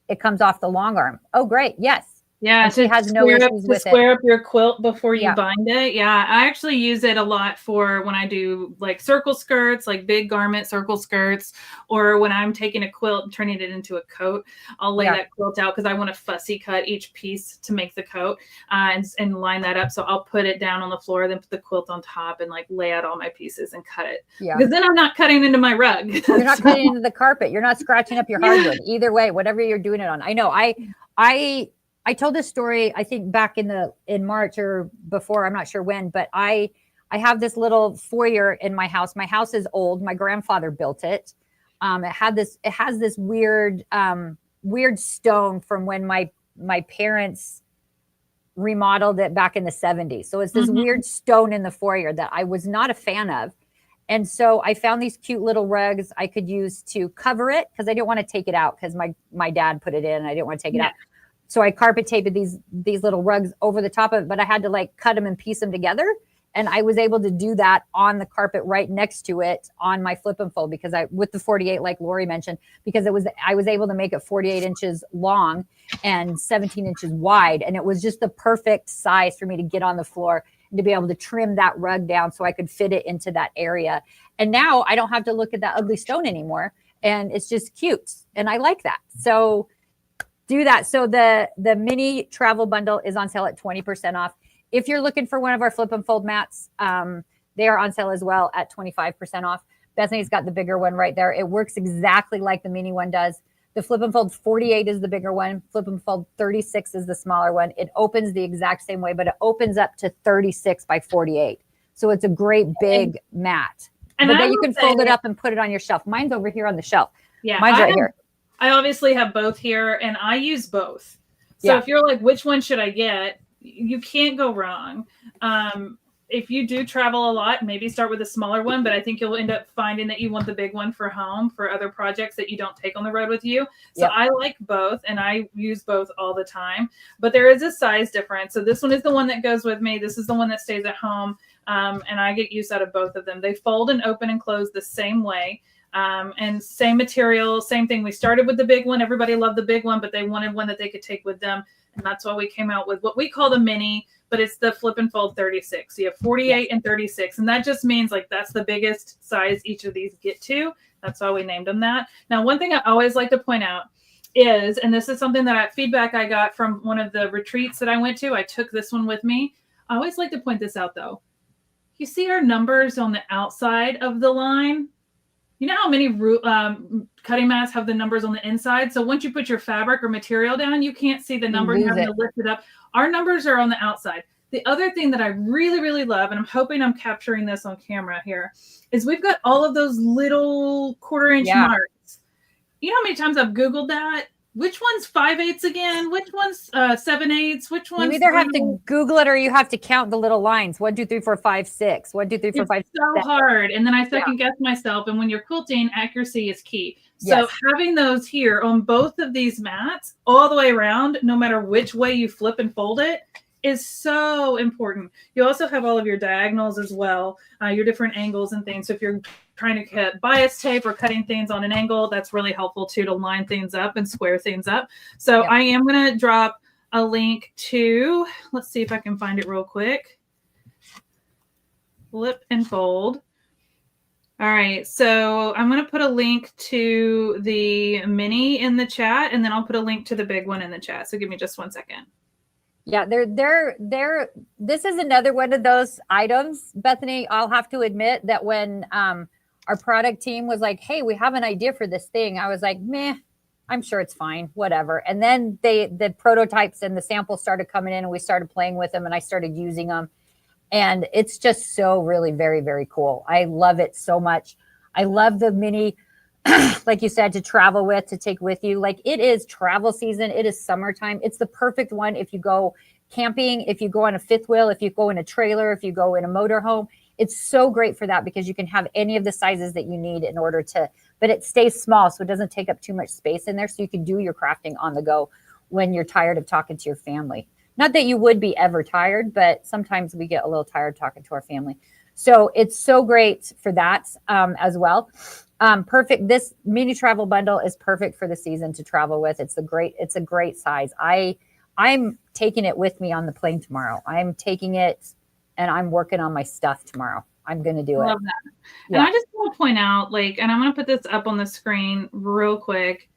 it comes off the long arm. Oh, great. Yes. Yeah, and she has no issues with it. Square up your quilt before you Yeah. bind it. Yeah, I actually use it a lot for when I do like circle skirts, like big garment circle skirts, or when I'm taking a quilt and turning it into a coat. I'll lay that quilt out because I want to fussy cut each piece to make the coat and line that up. So I'll put it down on the floor, then put the quilt on top and like lay out all my pieces and cut it. Yeah. Because then I'm not cutting into my rug. You're not cutting into the carpet. You're not scratching up your hardwood. Either way, whatever you're doing it on. I know. I told this story, I think back in March or before, I'm not sure when, but I have this little foyer in my house. My house is old. My grandfather built it. It has this weird stone from when my parents remodeled it back in the 70s. So it's this weird stone in the foyer that I was not a fan of. And so I found these cute little rugs I could use to cover it because I didn't want to take it out because my dad put it in and I didn't want to take it out. So I carpet taped these little rugs over the top of it, but I had to like cut them and piece them together. And I was able to do that on the carpet right next to it on my flip and fold because with the 48, like Lori mentioned, because I was able to make it 48 inches long and 17 inches wide. And it was just the perfect size for me to get on the floor and to be able to trim that rug down so I could fit it into that area. And now I don't have to look at that ugly stone anymore. And it's just cute. And I like that. So do that. So the mini travel bundle is on sale at 20% off. If you're looking for one of our flip and fold mats, they are on sale as well at 25% off. Bethany's got the bigger one right there. It works exactly like the mini one does. The flip and fold 48 is the bigger one. Flip and fold 36 is the smaller one. It opens the exact same way, but it opens up to 36 by 48. So it's a great big mat. But then you can fold it up and put it on your shelf. Mine's over here on the shelf. Yeah, mine's right here. I obviously have both here and I use both. So if you're like, which one should I get? You can't go wrong. If you do travel a lot, maybe start with a smaller one, but I think you'll end up finding that you want the big one for home for other projects that you don't take on the road with you. So I like both and I use both all the time, but there is a size difference. So this one is the one that goes with me. This is the one that stays at home. And I get use out of both of them. They fold and open and close the same way. And same material, same thing. We started with the big one. Everybody loved the big one, but they wanted one that they could take with them. And that's why we came out with what we call the mini, but it's the flip and fold 36. So you have 48 and 36. And that just means like that's the biggest size each of these get to. That's why we named them that. Now, one thing I always like to point out is, and this is something that feedback I got from one of the retreats that I went to. I took this one with me. I always like to point this out though. You see our numbers on the outside of the line? You know how many cutting mats have the numbers on the inside? So once you put your fabric or material down, you can't see the number. You have to lift it up. Our numbers are on the outside. The other thing that I really, really love, and I'm hoping I'm capturing this on camera here, is we've got all of those little 1/4 inch marks. You know how many times I've Googled that? Which one's 5/8 again? Which one's 7/8? Which one's? You either have to Google it or you have to count the little lines. 1, 2, 3, 4, 5, 6. 1, 2, 3, 4, 5. It's so hard. And then I second guess myself. And when you're quilting, accuracy is key. So having those here on both of these mats all the way around, no matter which way you flip and fold it, is so important. You also have all of your diagonals as well, your different angles and things. So if you're trying to cut bias tape or cutting things on an angle, that's really helpful too, to line things up and square things up. So I am going to drop a link to, let's see if I can find it real quick. Flip and fold. All right, so I'm going to put a link to the mini in the chat, and then I'll put a link to the big one in the chat. So give me just 1 second. Yeah, this is another one of those items, Bethany. I'll have to admit that when our product team was like, hey, we have an idea for this thing, I was like, meh, I'm sure it's fine, whatever. And then the prototypes and the samples started coming in and we started playing with them and I started using them. And it's just so really very, very cool. I love it so much. I love the mini, like you said, to travel with, to take with you. Like, it is travel season. It is summertime. It's the perfect one if you go camping, if you go on a fifth wheel, if you go in a trailer, if you go in a motorhome. It's so great for that because you can have any of the sizes that you need in order to, but it stays small so it doesn't take up too much space in there. So you can do your crafting on the go when you're tired of talking to your family. Not that you would be ever tired, but sometimes we get a little tired talking to our family. So it's so great for that as well. Perfect. This mini travel bundle is perfect for the season to travel with. It's a great size. I I'm taking it with me on the plane tomorrow. I'm taking it and I'm working on my stuff tomorrow. I'm going to do it. Love that. Yeah. And I just want to point out, like, and I'm going to put this up on the screen real quick.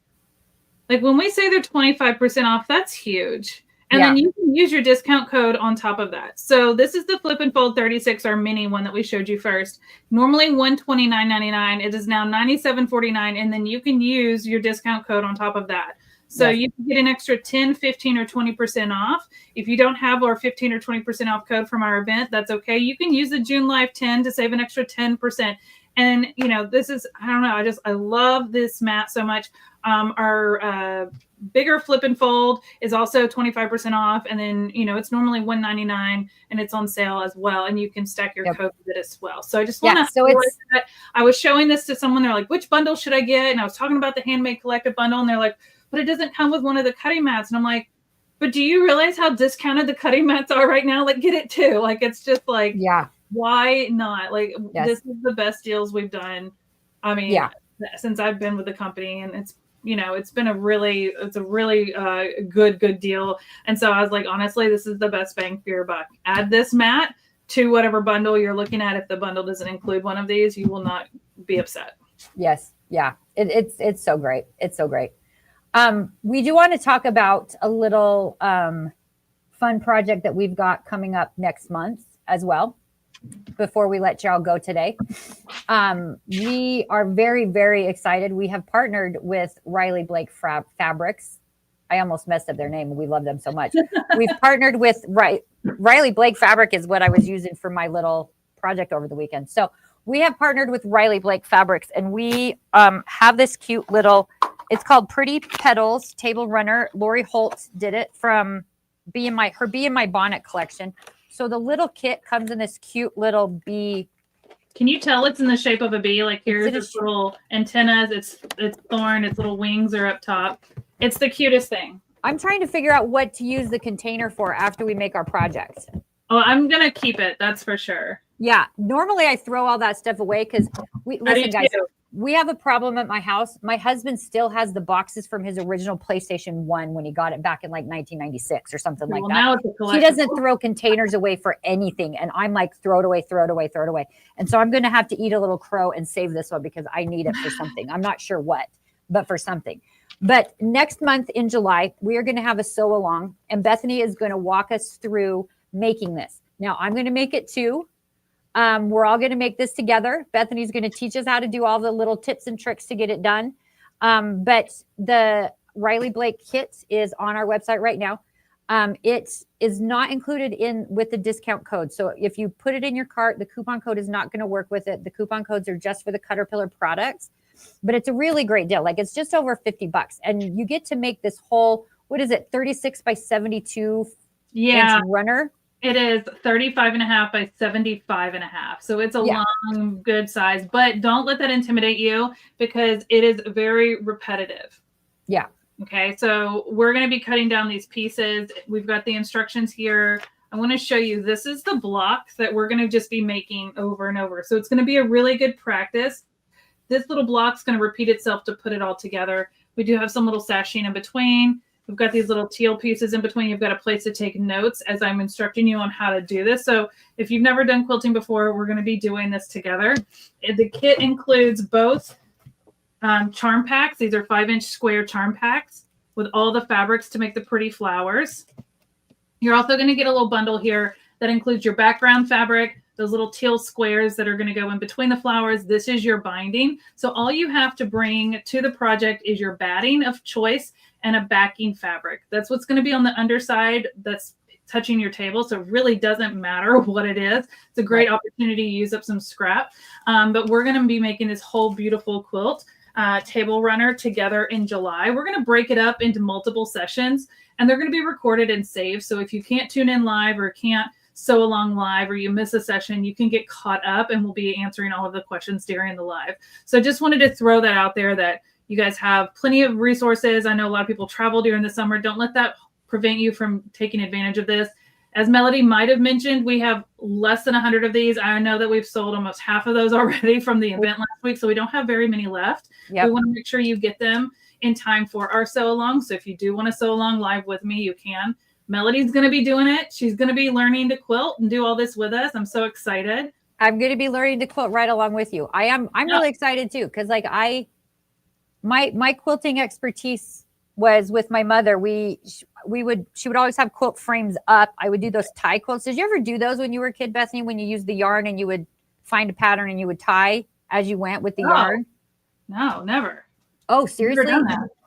Like when we say they're 25% off, that's huge. And Yeah. then you can use your discount code on top of that. So this is the Flip and Fold 36, our mini one that we showed you first. Normally $129.99. It is now $97.49. And then you can use your discount code on top of that. So Yes. you can get an extra 10, 15, or 20% off. If you don't have our 15 or 20% off code from our event, that's okay. You can use the June Live 10 to save an extra 10%. And, you know, this is, I don't know, I love this mat so much. Our bigger Flip and Fold is also 25% off. And then, you know, it's normally $199 and it's on sale as well. And you can stack your code with it as well. So I just want to, so it's, I was showing this to someone. They're like, which bundle should I get? And I was talking about the Handmade Collective bundle. And they're like, but it doesn't come with one of the cutting mats. And I'm like, but do you realize how discounted the cutting mats are right now? Like, get it too. Like, it's just like, yeah, why not? Like, this is the best deals we've done. I mean, since I've been with the company, and it's, you know, it's a really good deal. And so I was like, honestly, this is the best bang for your buck. Add this mat to whatever bundle you're looking at. If the bundle doesn't include one of these, you will not be upset. Yes. Yeah. It's so great. It's so great. We do want to talk about a little fun project that we've got coming up next month as well, before we let y'all go today. We are very, very excited. We have partnered with Riley Blake Fabrics. I almost messed up their name. We love them so much. We've partnered with Riley Blake Fabric is what I was using for my little project over the weekend. So we have partnered with Riley Blake Fabrics, and we have this cute little, it's called Pretty Petals Table Runner. Lori Holtz did it from her Bee in My Bonnet collection. So the little kit comes in this cute little bee. Can you tell it's in the shape of a bee? Like here's its little antennas, its thorn, its little wings are up top. It's the cutest thing. I'm trying to figure out what to use the container for after we make our project. Oh, I'm going to keep it. That's for sure. Yeah. Normally I throw all that stuff away because listen, guys, we have a problem at my house. My husband still has the boxes from his original PlayStation 1 when he got it back in like 1996 or something like that. Now it's a collection. He doesn't throw containers away for anything. And I'm like, throw it away, throw it away, throw it away. And so I'm going to have to eat a little crow and save this one because I need it for something. I'm not sure what, but for something. But next month in July, we are going to have a sew along, and Bethany is going to walk us through making this. Now I'm going to make it too. We're all going to make this together. Bethany's going to teach us how to do all the little tips and tricks to get it done. But the Riley Blake kit is on our website right now. It is not included with the discount code. So if you put it in your cart, the coupon code is not going to work with it. The coupon codes are just for the Caterpillar products, but it's a really great deal. Like it's just over $50 and you get to make this whole, 36 by 72 inch runner. It is 35.5 by 75.5. So it's a long, good size, but don't let that intimidate you because it is very repetitive. Yeah. Okay. So we're going to be cutting down these pieces. We've got the instructions here. I want to show you, this is the block that we're going to just be making over and over. So it's going to be a really good practice. This little block's going to repeat itself to put it all together. We do have some little sashing in between. We've got these little teal pieces in between. You've got a place to take notes as I'm instructing you on how to do this. So if you've never done quilting before, we're going to be doing this together. The kit includes both charm packs. These are 5-inch square charm packs with all the fabrics to make the pretty flowers. You're also going to get a little bundle here that includes your background fabric, those little teal squares that are going to go in between the flowers. This is your binding. So all you have to bring to the project is your batting of choice and a backing fabric. That's what's going to be on the underside that's touching your table. So it really doesn't matter what it is. It's a great opportunity to use up some scrap. But we're going to be making this whole beautiful quilt table runner together in July. We're going to break it up into multiple sessions and they're going to be recorded and saved. So if you can't tune in live or can't sew along live or you miss a session, you can get caught up and we'll be answering all of the questions during the live. So just wanted to throw that out there that you guys have plenty of resources. I know a lot of people travel during the summer. Don't let that prevent you from taking advantage of this. As Melody might have mentioned, we have less than 100 of these. I know that we've sold almost half of those already from the event last week, so we don't have very many left. Yep. We want to make sure you get them in time for our sew along. So if you do want to sew along live with me, you can. Melody's going to be doing it. She's going to be learning to quilt and do all this with us. I'm so excited. I'm going to be learning to quilt right along with you. I'm really excited too. Cause like my quilting expertise was with my mother. She would always have quilt frames up. I would do those tie quilts. Did you ever do those when you were a kid, Bethany, when you used the yarn and you would find a pattern and you would tie as you went with the yarn? No, never. Oh, seriously?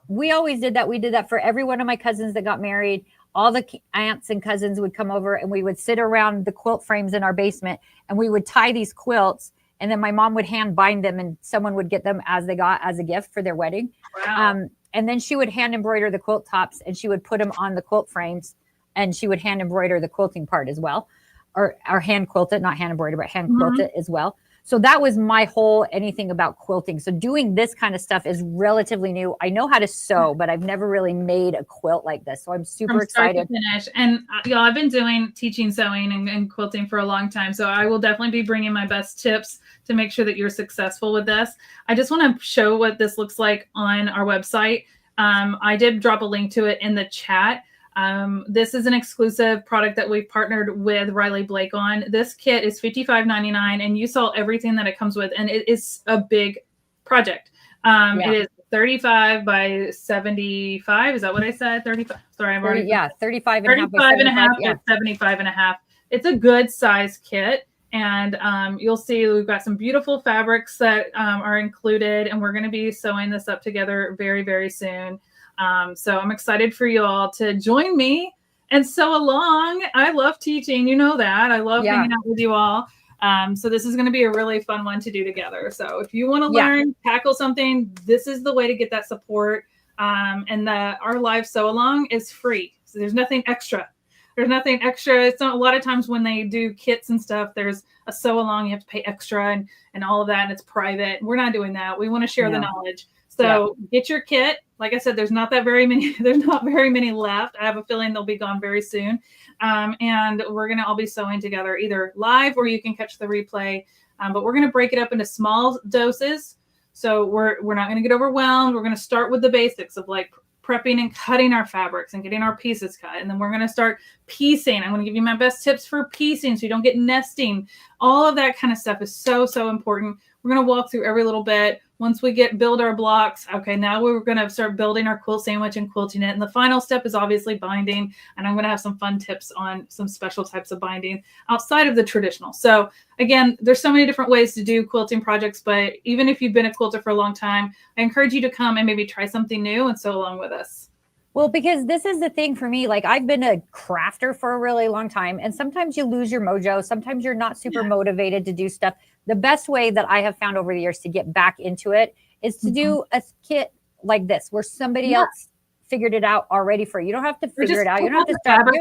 We always did that. We did that for every one of my cousins that got married. All the aunts and cousins would come over and we would sit around the quilt frames in our basement and we would tie these quilts. And then my mom would hand bind them and someone would get them as they got as a gift for their wedding. Wow. And then she would hand embroider the quilt tops and she would put them on the quilt frames and she would hand embroider the quilting part as well, or hand quilt it, not hand embroider, but hand quilt it as well. So that was my whole anything about quilting. So doing this kind of stuff is relatively new. I know how to sew, but I've never really made a quilt like this. So I'm super excited. Finish. And I've been teaching sewing and quilting for a long time. So I will definitely be bringing my best tips to make sure that you're successful with this. I just want to show what this looks like on our website. I did drop a link to it in the chat. This is an exclusive product that we've partnered with Riley Blake on. This kit is $55.99 and you saw everything that it comes with. And it is a big project. It is 35 by 75. Is that what I said? 35. Sorry, I'm already. 35 and a half. 35 and a half by 75 and a half. It's a good size kit. And you'll see we've got some beautiful fabrics that are included. And we're going to be sewing this up together very, very soon. So I'm excited for you all to join me and sew along. I love teaching. You know that. I love hanging out with you all. So this is going to be a really fun one to do together. So if you want to learn, tackle something, this is the way to get that support. And our live sew along is free. So there's nothing extra. There's nothing extra. It's not, a lot of times when they do kits and stuff, there's a sew along, you have to pay extra and all of that. And it's private. We're not doing that. We want to share the knowledge. So get your kit. Like I said, there's not very many left. I have a feeling they'll be gone very soon. And we're going to all be sewing together either live or you can catch the replay. But we're going to break it up into small doses. So we're not going to get overwhelmed. We're going to start with the basics of like prepping and cutting our fabrics and getting our pieces cut. And then we're going to start piecing. I'm going to give you my best tips for piecing so you don't get nesting. All of that kind of stuff is so, so important. We're going to walk through every little bit. Once we build our blocks, okay, now we're going to start building our quilt sandwich and quilting it. And the final step is obviously binding. And I'm going to have some fun tips on some special types of binding outside of the traditional. So again, there's so many different ways to do quilting projects, but even if you've been a quilter for a long time, I encourage you to come and maybe try something new and sew along with us. Well, because this is the thing for me, like I've been a crafter for a really long time and sometimes you lose your mojo. Sometimes you're not super motivated to do stuff. The best way that I have found over the years to get back into it is to do a kit like this, where somebody else figured it out already for you. You don't have to figure it out. You don't have to start.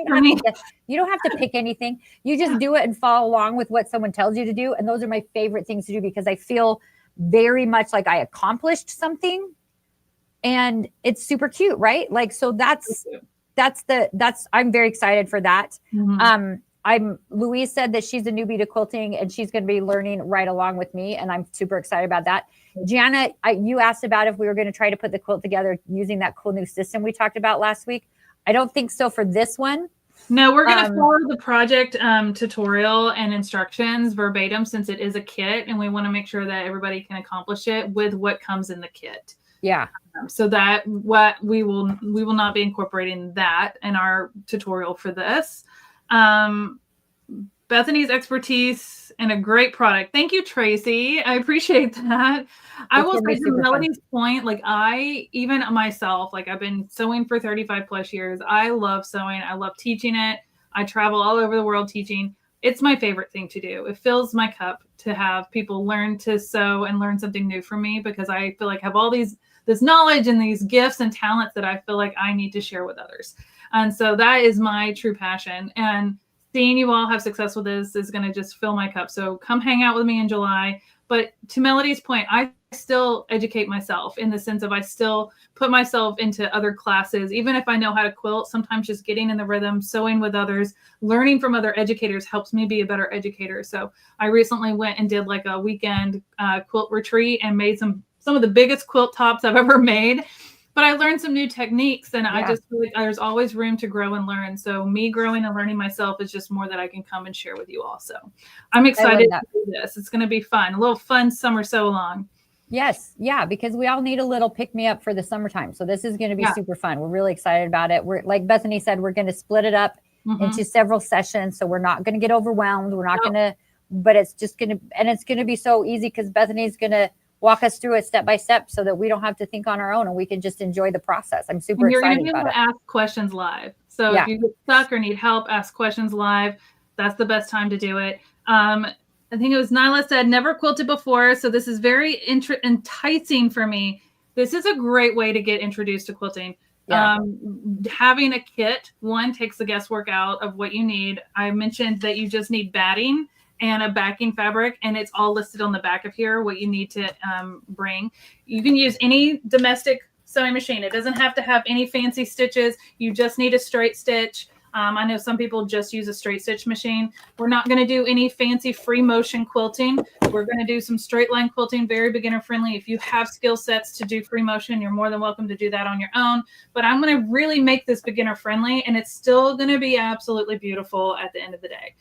You don't have to pick anything. You just do it and follow along with what someone tells you to do. And those are my favorite things to do because I feel very much like I accomplished something. And it's super cute, right? Like, so I'm very excited for that. Louise said that she's a newbie to quilting and she's going to be learning right along with me. And I'm super excited about that. Jana, you asked about if we were going to try to put the quilt together using that cool new system we talked about last week. I don't think so for this one. No, we're going to follow the project tutorial and instructions verbatim since it is a kit. And we want to make sure that everybody can accomplish it with what comes in the kit. Yeah. So that what we will not be incorporating that in our tutorial for this. Bethany's expertise and a great product. Thank you, Tracy. I appreciate that. I will say to Melody's point, like even myself, like I've been sewing for 35 plus years. I love sewing. I love teaching it. I travel all over the world teaching. It's my favorite thing to do. It fills my cup to have people learn to sew and learn something new from me because I feel like I have all this knowledge and these gifts and talents that I feel like I need to share with others. And so that is my true passion. And seeing you all have success with this is going to just fill my cup. So come hang out with me in July. But to Melody's point, I still educate myself in the sense of I still put myself into other classes. Even if I know how to quilt, sometimes just getting in the rhythm, sewing with others, learning from other educators helps me be a better educator. So I recently went and did like a weekend quilt retreat and made some of the biggest quilt tops I've ever made. but I learned some new techniques, and I Yeah. just feel like there's always room to grow and learn. So me growing and learning myself is just more that I can come and share with you all. So I'm excited to do this. It's going to be fun. A little fun summer sew along. Yes. Yeah. Because we all need a little pick me up for the summertime. So this is going to be Yeah. super fun. We're really excited about it. We're, like Bethany said, we're going to split it up into several sessions. So we're not going to get overwhelmed. We're not going to, but it's just going to, and it's going to be so easy because Bethany's going to walk us through it step by step so that we don't have to think on our own and we can just enjoy the process. I'm super excited about it. You're going to be able to ask questions live. So if you get stuck or need help, ask questions live. That's the best time to do it. I think it was Nyla said, never quilted before. So this is very enticing for me. This is a great way to get introduced to quilting. Yeah. Having a kit, one, takes the guesswork out of what you need. I mentioned that you just need batting and a backing fabric, and it's all listed on the back of here, what you need to bring. You can use any domestic sewing machine. It doesn't have to have any fancy stitches. You just need a straight stitch. I know some people just use a straight stitch machine. We're not going to do any fancy free motion quilting. We're going to do some straight line quilting, very beginner friendly. If you have skill sets to do free motion, you're more than welcome to do that on your own. But I'm going to really make this beginner friendly, and it's still going to be absolutely beautiful at the end of the day.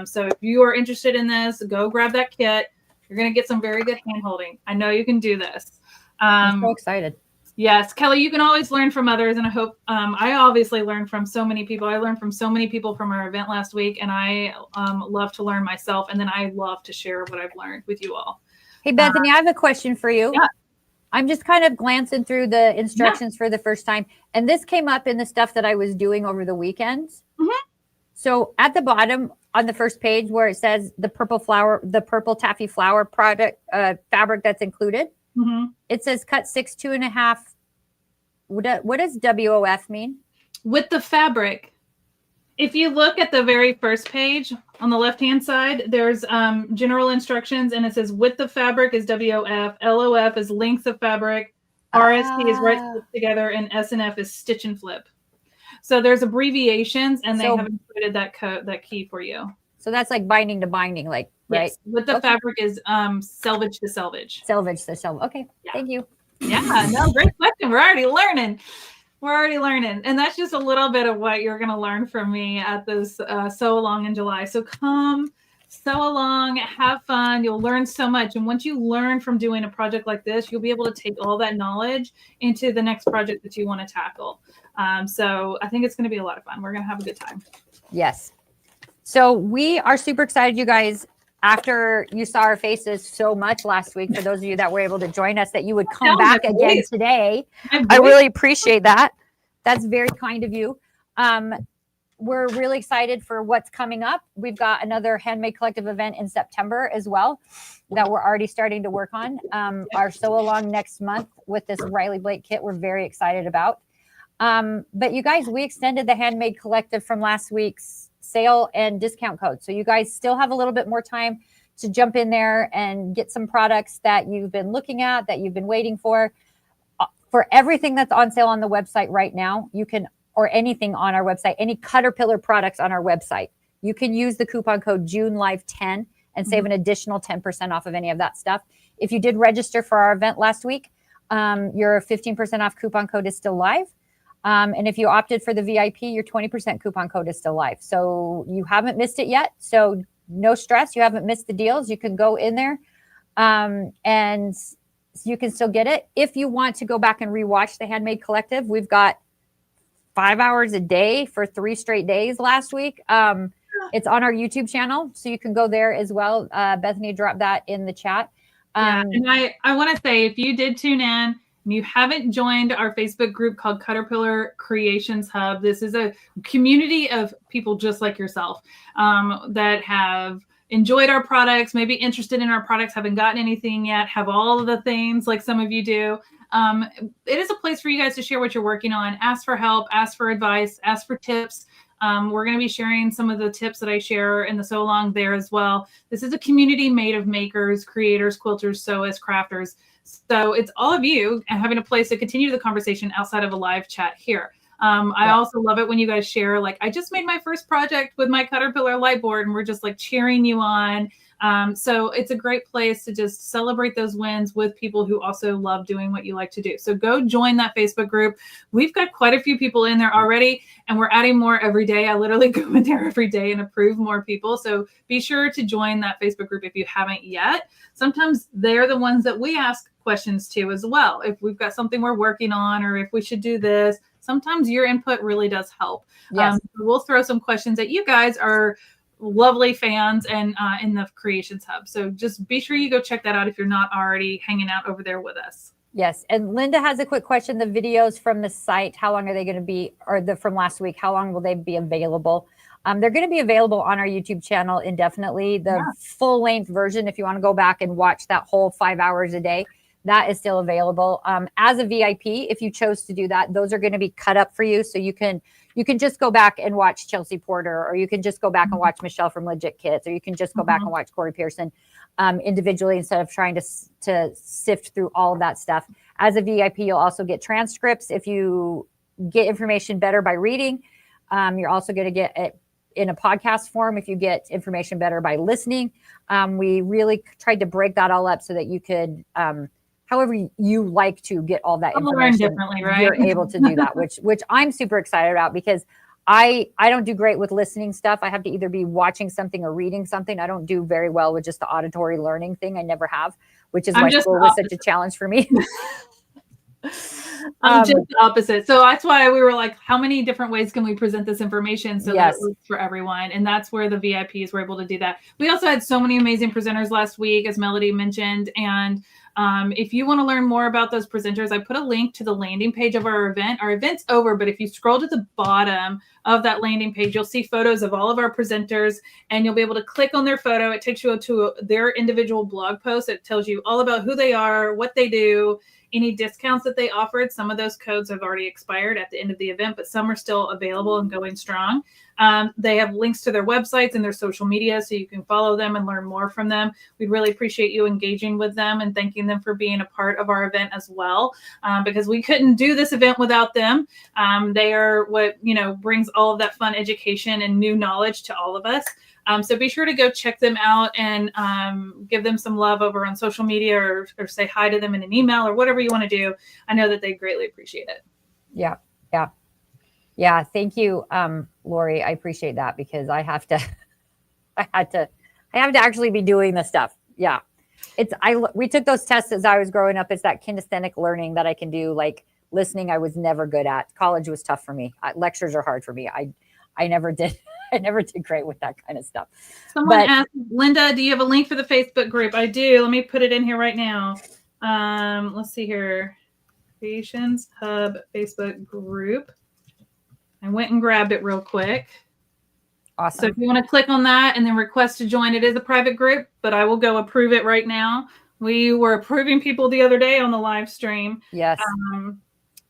So if you are interested in this, go grab that kit. You're going to get some very good hand holding. I know you can do this. I'm so excited. Yes, Kelly, you can always learn from others. And I hope I obviously learned from so many people. I learned from so many people from our event last week, and I love to learn myself. And then I love to share what I've learned with you all. Hey, Bethany, I have a question for you. Yeah. I'm just kind of glancing through the instructions for the first time. And this came up in the stuff that I was doing over the weekend. So at the bottom on the first page where it says the purple taffy flower product fabric that's included, it says cut 6 2.5. What does WOF mean? With the fabric. If you look at the very first page on the left-hand side, there's general instructions, and it says width of fabric is WOF, LOF is length of fabric, RST is right stitch together, and SNF is stitch and flip. So there's abbreviations, and they have included that key for you. So that's like binding to binding, like, right? Yes. With the fabric is selvage to selvage. Selvage to selvage. Okay, thank you. Yeah, no, great question. We're already learning. And that's just a little bit of what you're going to learn from me at this Sew Along in July. So come sew along, have fun. You'll learn so much. And once you learn from doing a project like this, you'll be able to take all that knowledge into the next project that you want to tackle. So I think it's going to be a lot of fun. We're going to have a good time. Yes. So we are super excited, you guys. After you saw our faces so much last week, for those of you that were able to join us, that you would come back again today. I really appreciate that. That's very kind of you. We're really excited for what's coming up. We've got another Handmade Collective event in September as well that we're already starting to work on. Our Sew Along next month with this Riley Blake kit we're very excited about. But you guys, we extended the Handmade Collective from last week's sale and discount code. So you guys still have a little bit more time to jump in there and get some products that you've been looking at, that you've been waiting for. For everything that's on sale on the website right now, you can, or anything on our website, any Caterpillar products on our website, you can use the coupon code JUNELIVE10 and save an additional 10% off of any of that stuff. If you did register for our event last week, your 15% off coupon code is still live. And if you opted for the VIP, your 20% coupon code is still live. So you haven't missed it yet. So no stress. You haven't missed the deals. You can go in there and you can still get it. If you want to go back and rewatch the Handmade Collective, we've got 5 hours a day for 3 straight days last week. It's on our YouTube channel, so you can go there as well. Bethany dropped that in the chat. And I want to say, if you did tune in and you haven't joined our Facebook group called Caterpillar Creations Hub, this is a community of people just like yourself that have enjoyed our products, maybe interested in our products, haven't gotten anything yet, have all of the things like some of you do. It is a place for you guys to share what you're working on, ask for help, ask for advice, ask for tips. We're going to be sharing some of the tips that I share in the Sew Along there as well. This is a community made of makers, creators, quilters, sewists, crafters. So it's all of you and having a place to continue the conversation outside of a live chat here. I also love it when you guys share, like, I just made my first project with my Caterpillar light board, and we're just like cheering you on. So it's a great place to just celebrate those wins with people who also love doing what you like to do. So go join that Facebook group. We've got quite a few people in there already, and we're adding more every day. I literally go in there every day and approve more people. So be sure to join that Facebook group if you haven't yet. Sometimes they're the ones that we ask questions to as well. If we've got something we're working on, or if we should do this, sometimes your input really does help. Yes. We'll throw some questions at you guys, are lovely fans, and in the Creations Hub. So just be sure you go check that out if you're not already hanging out over there with us. Yes. And Linda has a quick question. The videos from the site, how long are they going to be, or from last week, how long will they be available? They're going to be available on our YouTube channel indefinitely. The full length version, if you want to go back and watch that whole 5 hours a day, that is still available. As a VIP, if you chose to do that, those are going to be cut up for you. So you can just go back and watch Chelsea Porter, or you can just go back and watch Michelle from Legit Kits, or you can just go back and watch Corey Pearson individually instead of trying to sift through all of that stuff. As a VIP, you'll also get transcripts. If you get information better by reading, you're also going to get it in a podcast form if you get information better by listening. We really tried to break that all up so that you could, however you like to get all that information, differently, right? You're able to do that, which I'm super excited about, because I don't do great with listening stuff. I have to either be watching something or reading something. I don't do very well with just the auditory learning thing. I never have, which is why school was such a challenge for me. I'm just the opposite. So that's why we were like, how many different ways can we present this information so that it works for everyone? And that's where the VIPs were able to do that. We also had so many amazing presenters last week, as Melody mentioned. And if you want to learn more about those presenters, I put a link to the landing page of our event. Our event's over, but if you scroll to the bottom of that landing page, you'll see photos of all of our presenters, and you'll be able to click on their photo. It takes you to their individual blog post. It tells you all about who they are, what they do, any discounts that they offered. Some of those codes have already expired at the end of the event, but some are still available and going strong. They have links to their websites and their social media, so you can follow them and learn more from them. We'd really appreciate you engaging with them and thanking them for being a part of our event as well, because we couldn't do this event without them. They are what, brings all of that fun education and new knowledge to all of us. So be sure to go check them out and give them some love over on social media, or say hi to them in an email, or whatever you want to do. I know that they greatly appreciate it. Yeah. Thank you, Lori. I appreciate that, because I have to actually be doing this stuff. Yeah. We took those tests as I was growing up. It's that kinesthetic learning that I can do. Like listening, I was never good at. College was tough for me. Lectures are hard for me. I never did. I never did great with that kind of stuff. Someone asked, Linda, do you have a link for the Facebook group? I do. Let me put it in here right now. Let's see here. Creations Hub Facebook group. I went and grabbed it real quick. Awesome. So if you want to click on that and then request to join, it is a private group, but I will go approve it right now. We were approving people the other day on the live stream. Yes.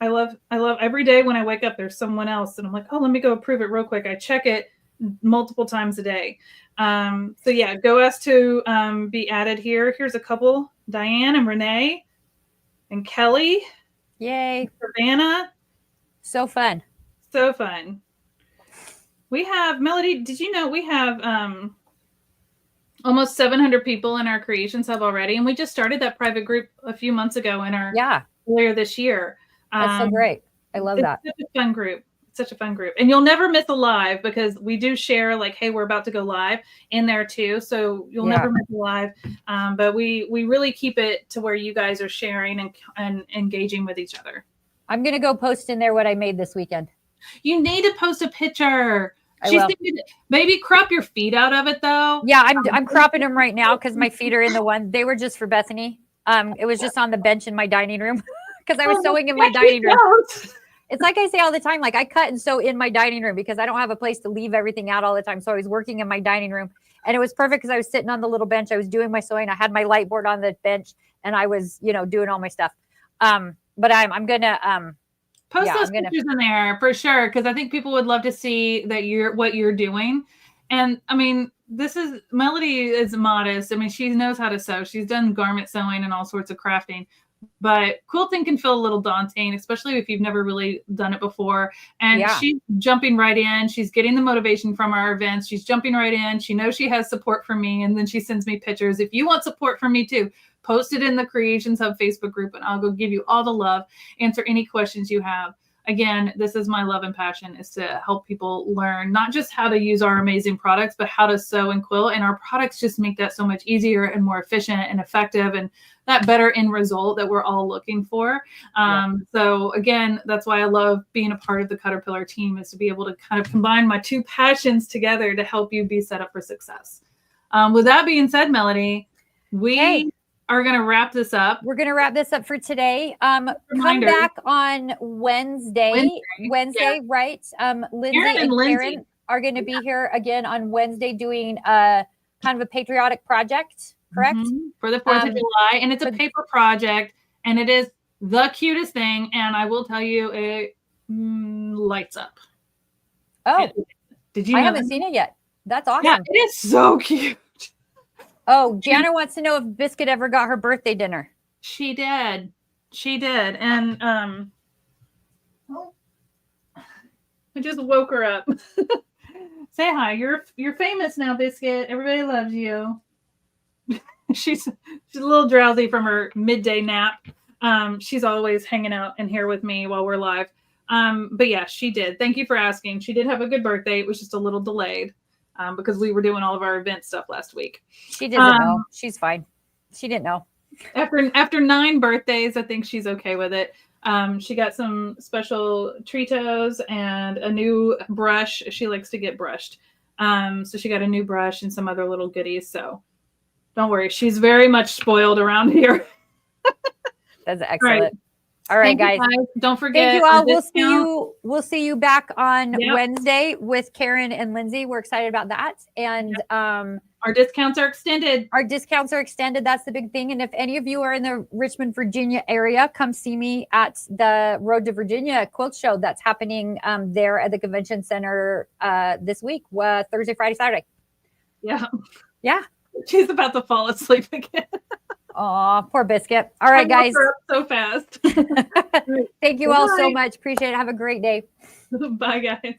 I love every day when I wake up, there's someone else, and I'm like, oh, let me go approve it real quick. I check it multiple times a day. So yeah, go ask to be added here. Here's a couple: Diane and Renee and Kelly. Yay. Savannah. So fun. So fun. We have, Melody, did you know we have almost 700 people in our Creations Hub already? And we just started that private group a few months ago in our earlier this year. That's so great. I love that. It's such a fun group. Such a fun group. And you'll never miss a live, because we do share like, hey, we're about to go live in there too. So you'll never miss a live. But we really keep it to where you guys are sharing and engaging with each other. I'm going to go post in there what I made this weekend. You need to post a picture. Maybe crop your feet out of it though. Yeah, I'm cropping them right now, because my feet are in the one. They were just for Bethany. It was just on the bench in my dining room, because I was sewing in my dining room. It's like I say all the time, like I cut and sew in my dining room, because I don't have a place to leave everything out all the time. So I was working in my dining room, and it was perfect, because I was sitting on the little bench. I was doing my sewing. I had my light board on the bench, and I was, doing all my stuff. But I'm gonna post those pictures in there for sure, because I think people would love to see that what you're doing. And I mean, Melody is modest. I mean, she knows how to sew. She's done garment sewing and all sorts of crafting. But quilting can feel a little daunting, especially if you've never really done it before. And Yeah. she's jumping right in. She's getting the motivation from our events. She's jumping right in. She knows she has support from me. And then she sends me pictures. If you want support from me too, post it in the Creations Hub Facebook group and I'll go give you all the love, answer any questions you have. Again, this is my love and passion, is to help people learn not just how to use our amazing products, but how to sew and quilt. And our products just make that so much easier and more efficient and effective, and that better end result that we're all looking for. So again, that's why I love being a part of the Caterpillar team, is to be able to kind of combine my two passions together to help you be set up for success. With that being said, Melody, we are going to wrap this up. We're going to wrap this up for today. Come back on Wednesday, right? Lindsay and Karen are going to be here again on Wednesday doing kind of a patriotic project, correct? For the 4th of July. And it's a paper project, and it is the cutest thing. And I will tell you, it lights up. Oh, did you know I haven't seen it yet. That's awesome. Yeah, it is so cute. Oh, Jana wants to know if Biscuit ever got her birthday dinner. She did. She did. And I just woke her up. Say hi. You're famous now, Biscuit. Everybody loves you. She's a little drowsy from her midday nap. She's always hanging out in here with me while we're live. But yeah, she did. Thank you for asking. She did have a good birthday. It was just a little delayed. Because we were doing all of our event stuff last week. She doesn't know. She's fine. She didn't know. After 9 birthdays, I think she's okay with it. She got some special Tritos and a new brush. She likes to get brushed. So she got a new brush and some other little goodies. So don't worry. She's very much spoiled around here. That's excellent. All right, guys. Don't forget. Thank you all. We'll see you back on Wednesday with Karen and Lindsay. We're excited about that. And our discounts are extended. That's the big thing. And if any of you are in the Richmond, Virginia area, come see me at the Road to Virginia Quilt Show that's happening there at the Convention Center this week, Thursday, Friday, Saturday. Yeah. Yeah. She's about to fall asleep again. Oh, poor Biscuit. All right, guys. So fast. Thank you all so much. Appreciate it. Have a great day. Bye, guys.